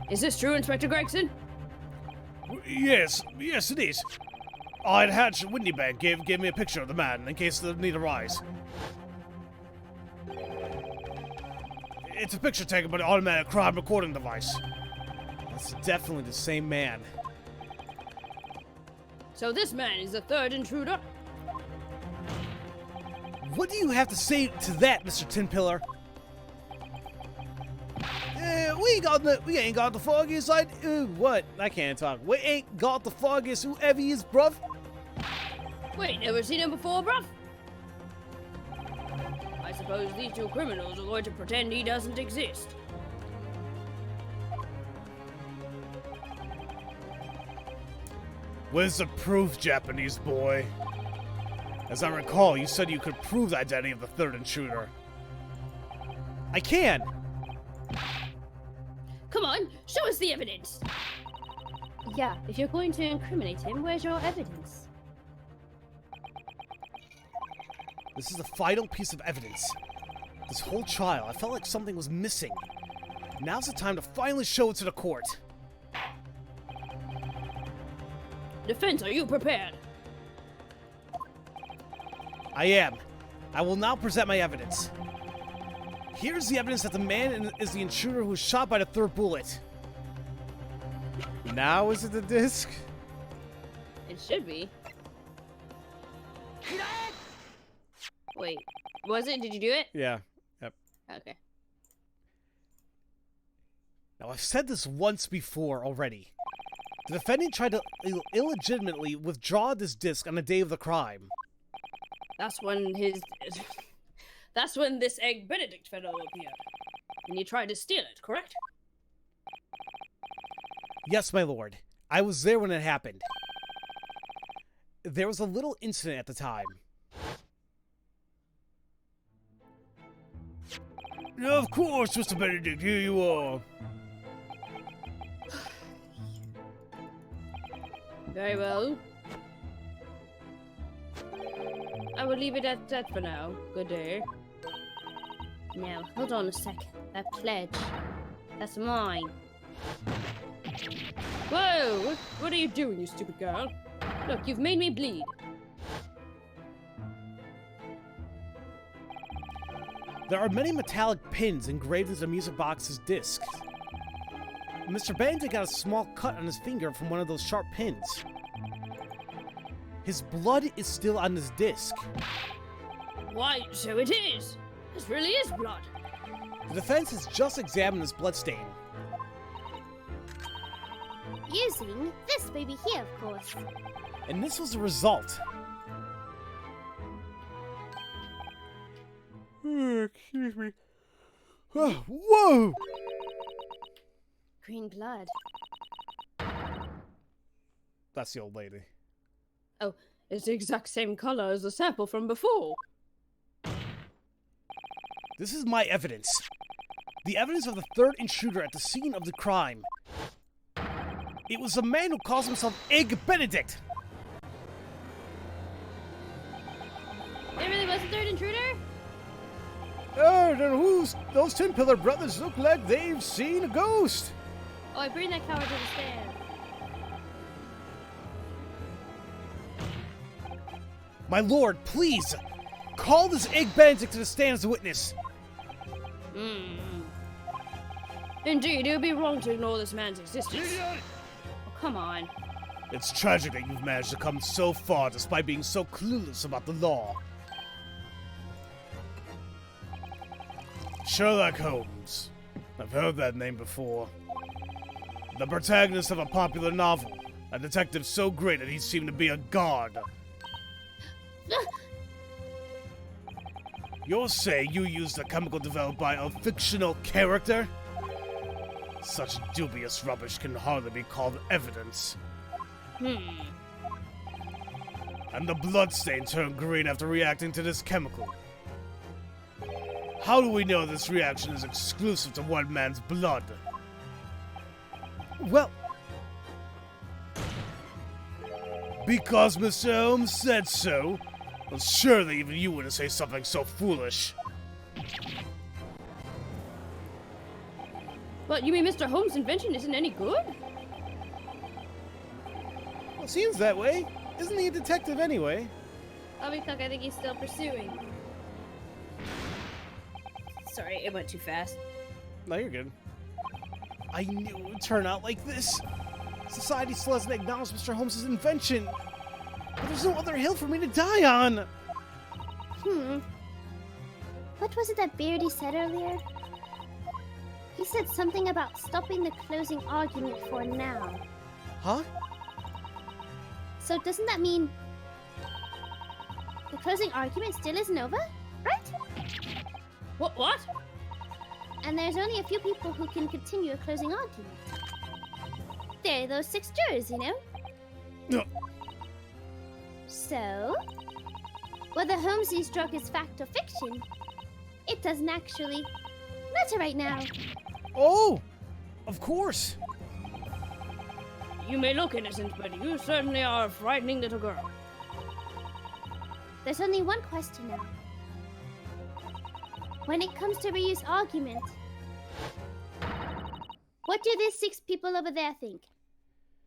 Is this true, Inspector Gregson? Yes, yes, it is. I'd Hatch Windybank gave me a picture of the man in case the need arise. It's a picture taken by the automatic crime recording device. That's definitely the same man. So this man is the third intruder? What do you have to say to that, Mr. Tin Pillar? We ain't got the foggiest idea. What? I can't talk. We ain't got the foggiest whoever he is, bruv. Wait, never seen him before, bruv? I suppose these two criminals are going to pretend he doesn't exist. Where's the proof, Japanese boy? As I recall, you said you could prove the identity of the third intruder. I can. Come on, show us the evidence! Yeah, if you're going to incriminate him, where's your evidence? This is the final piece of evidence. This whole trial, I felt like something was missing. Now's the time to finally show it to the court. Defense, are you prepared? I am. I will now present my evidence. Here's the evidence that the man is the intruder who was shot by the third bullet. Now is it the disc? It should be. Wait, was it? Did you do it? Yeah. Yep. Okay. Now, I've said this once before already. The defendant tried to illegitimately withdraw this disc on the day of the crime. That's when that's when this Egg Benedict fellow appeared. And you tried to steal it, correct? Yes, my lord. I was there when it happened. There was a little incident at the time. Of course, Mr. Benedict, here you are. Very well. I will leave it at that for now. Good day. Now, hold on a second. That pledge. That's mine. Whoa! What are you doing, you stupid girl? Look, you've made me bleed. There are many metallic pins engraved into the music box's discs. Mr. Benedict got a small cut on his finger from one of those sharp pins. His blood is still on this disc. Why, so it is. This really is blood. The defense has just examined this bloodstain. Using this baby here, of course. And this was the result. Excuse me. Whoa! Green blood. That's the old lady. Oh, it's the exact same color as the sample from before. This is my evidence. The evidence of the third intruder at the scene of the crime. It was a man who calls himself Egg Benedict. There really was a third intruder? Oh, then who's those Tin Pillar brothers look like they've seen a ghost? Oh, I bring that coward to the stand. My lord, please! Call this Egg Benedict to the stand as a witness. Indeed, it would be wrong to ignore this man's existence. Oh, come on. It's tragic that you've managed to come so far despite being so clueless about the law. Sherlock Holmes. I've heard that name before. The protagonist of a popular novel. A detective so great that he seemed to be a god. You're saying you used a chemical developed by a fictional character? Such dubious rubbish can hardly be called evidence. And the bloodstain turned green after reacting to this chemical. How do we know this reaction is exclusive to one man's blood? Well, Because Mr. Holmes said so? Well, surely even you wouldn't say something so foolish. What, you mean Mr. Holmes' invention isn't any good? well, it seems that way. Isn't he a detective anyway? Cook, I think he's still pursuing. Sorry, it went too fast. No, you're good. I knew it would turn out like this. Society still hasn't acknowledged Mr. Holmes' invention. But there's no other hill for me to die on. What was it that Beardy said earlier? He said something about stopping the closing argument for now. Huh? So doesn't that mean the closing argument still isn't over? Right? What? And there's only a few people who can continue a closing argument. There, those 6 jurors, you know? No. So, whether Holmes' drug is fact or fiction, it doesn't actually matter right now. Oh! Of course! You may look innocent, but you certainly are a frightening little girl. There's only one question now. When it comes to Ryu's argument, what do these 6 people over there think?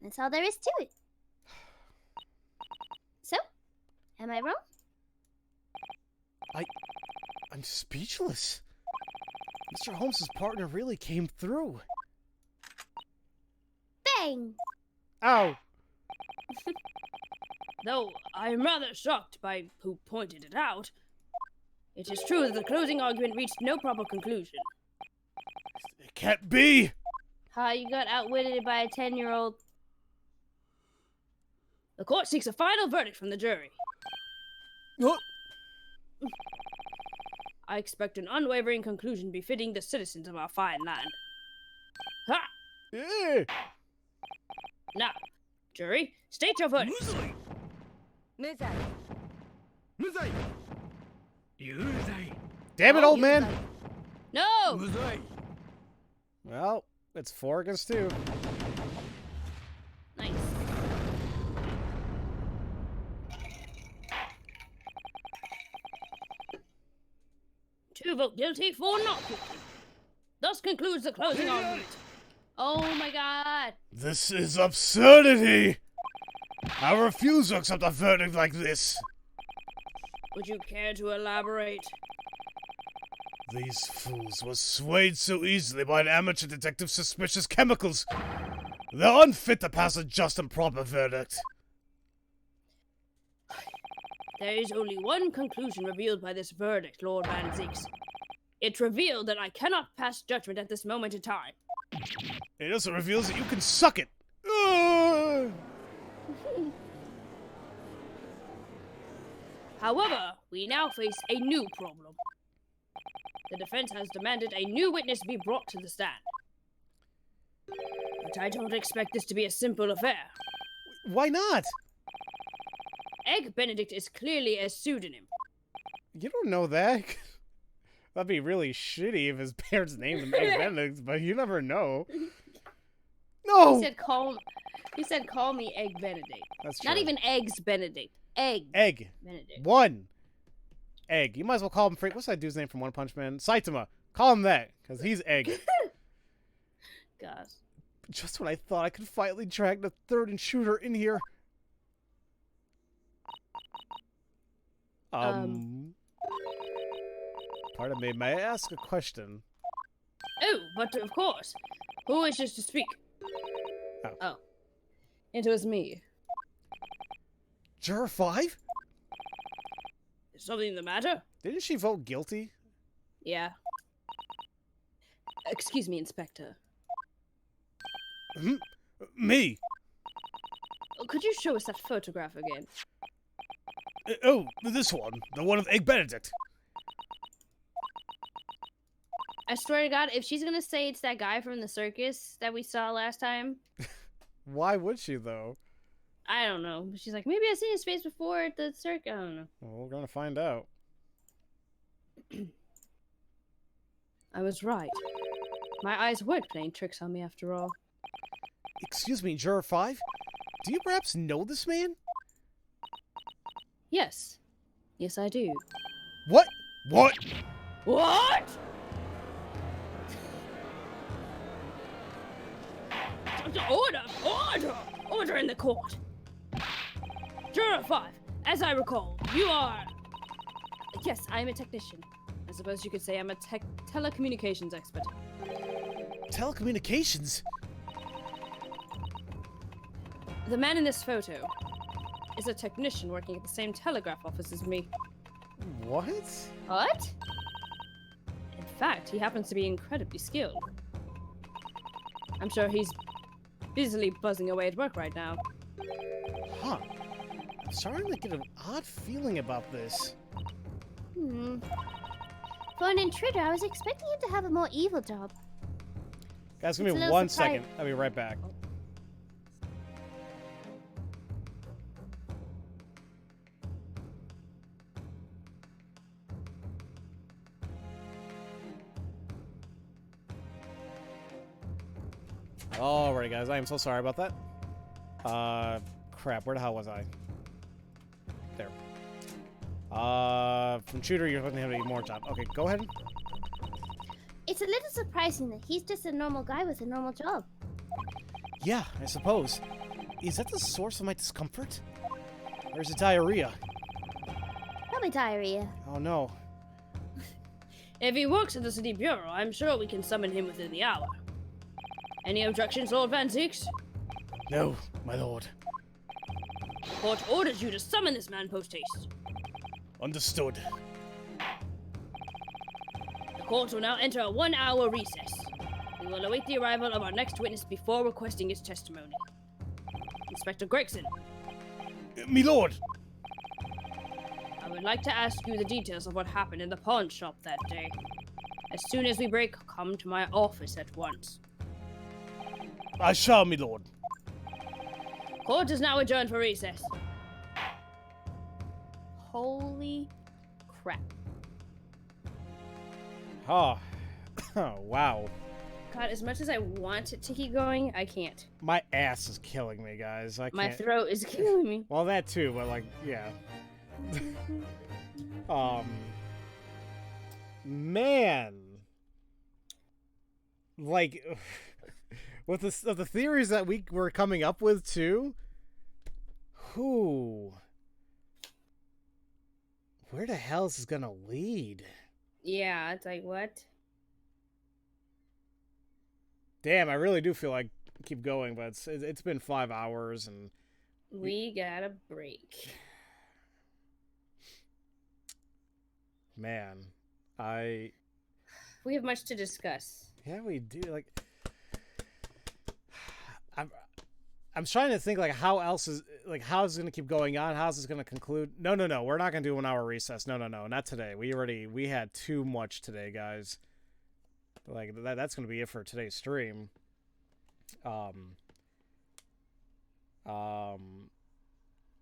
That's all there is to it. So, am I wrong? I'm speechless. Mr. Holmes' partner really came through. Bang! Ow! Though I'm rather shocked by who pointed it out. It is true that the closing argument reached no proper conclusion. It can't be! You got outwitted by a 10-year-old. The court seeks a final verdict from the jury. Oh, I expect an unwavering conclusion befitting the citizens of our fine land. Ha! yeah. Now, jury, state your verdict. 無罪無罪有罪 Damn it, old man! No! 無罪 Well, it's 4 against 2. Nice. Two vote guilty, 4 not guilty. Thus concludes the closing argument. Oh my god. This is absurdity! I refuse to accept a verdict like this. Would you care to elaborate? These fools were swayed so easily by an amateur detective's suspicious chemicals. They're unfit to pass a just and proper verdict. There is only one conclusion revealed by this verdict, Lord Van Zieks. It revealed that I cannot pass judgment at this moment in time. It also reveals that you can suck it. Ugh. However, we now face a new problem. The defense has demanded a new witness be brought to the stand. But I don't expect this to be a simple affair. Why not? Egg Benedict is clearly a pseudonym. You don't know that. That'd be really shitty if his parents named him Egg Benedict, but you never know. No! He said call me Egg Benedict. That's true. Not even Eggs Benedict. Egg Benedict. One. Egg. You might as well call him what's that dude's name from One Punch Man? Saitama. Call him that, because he's Egg. Gosh. Just when I thought I could finally drag the third intruder in here. Pardon me, may I ask a question? Oh, but of course. Who wishes to speak? Oh. It was me. Juror 5? Is something the matter? Didn't she vote guilty? Yeah. Excuse me, Inspector. Me? Could you show us that photograph again? Oh, this one. The one of Egg Benedict. I swear to God, if she's gonna say it's that guy from the circus that we saw last time... Why would she, though? I don't know. She's like, maybe I've seen his face before at the circus. I don't know. Well, we're gonna find out. I was right. My eyes weren't playing tricks on me after all. Excuse me, Juror 5? Do you perhaps know this man? Yes. Yes, I do. What? What? What? Order in the court. Juror 5, as I recall, you are... Yes, I am a technician. I suppose you could say I'm a telecommunications expert. Telecommunications? The man in this photo is a technician working at the same telegraph office as me. What? What? In fact, he happens to be incredibly skilled. I'm sure he's busily buzzing away at work right now. Huh. I'm starting to get an odd feeling about this. For an intruder, I was expecting him to have a more evil job. Guys, give me It's a little 1 surprise- second. I'll be right back. Alrighty, guys. I am so sorry about that. Crap. Where the hell was I? There. From Shooter, you're going to have a more job. Okay, go ahead. It's a little surprising that he's just a normal guy with a normal job. Yeah, I suppose. Is that the source of my discomfort? Or is it diarrhea? Probably diarrhea. Oh no. If he works at the city bureau, I'm sure we can summon him within the hour. Any objections, Lord Van Zieks? No, my lord. Court orders you to summon this man post-haste. Understood. The court will now enter a 1-hour recess. We will await the arrival of our next witness before requesting his testimony. Inspector Gregson, Me lord. I would like to ask you the details of what happened in the pawn shop that day. As soon as we break, come to my office at once. I shall, me lord. Court is now adjourned for recess. Holy crap. Oh. Oh, wow. God, as much as I want it to keep going, I can't. My ass is killing me, guys. I can't. My throat is killing me. Well, that too, but like, yeah. Man. Like, with the theories that we were coming up with too. Who? Where the hell is this gonna lead? Yeah, it's like, what? Damn, I really do feel like keep going, but it's been 5 hours and We got a break. Man, We have much to discuss. yeah, we do. Like, I'm trying to think like how else is like how is it gonna keep going on? How's this gonna conclude? No, we're not gonna do an hour recess. No, not today. We had too much today, guys. Like that's gonna be it for today's stream. But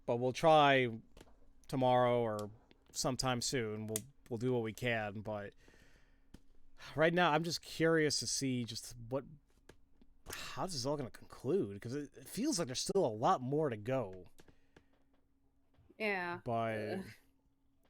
we'll try tomorrow or sometime soon. We'll do what we can. But right now, I'm just curious to see just how this is all going to conclude, because it feels like there's still a lot more to go. Yeah. But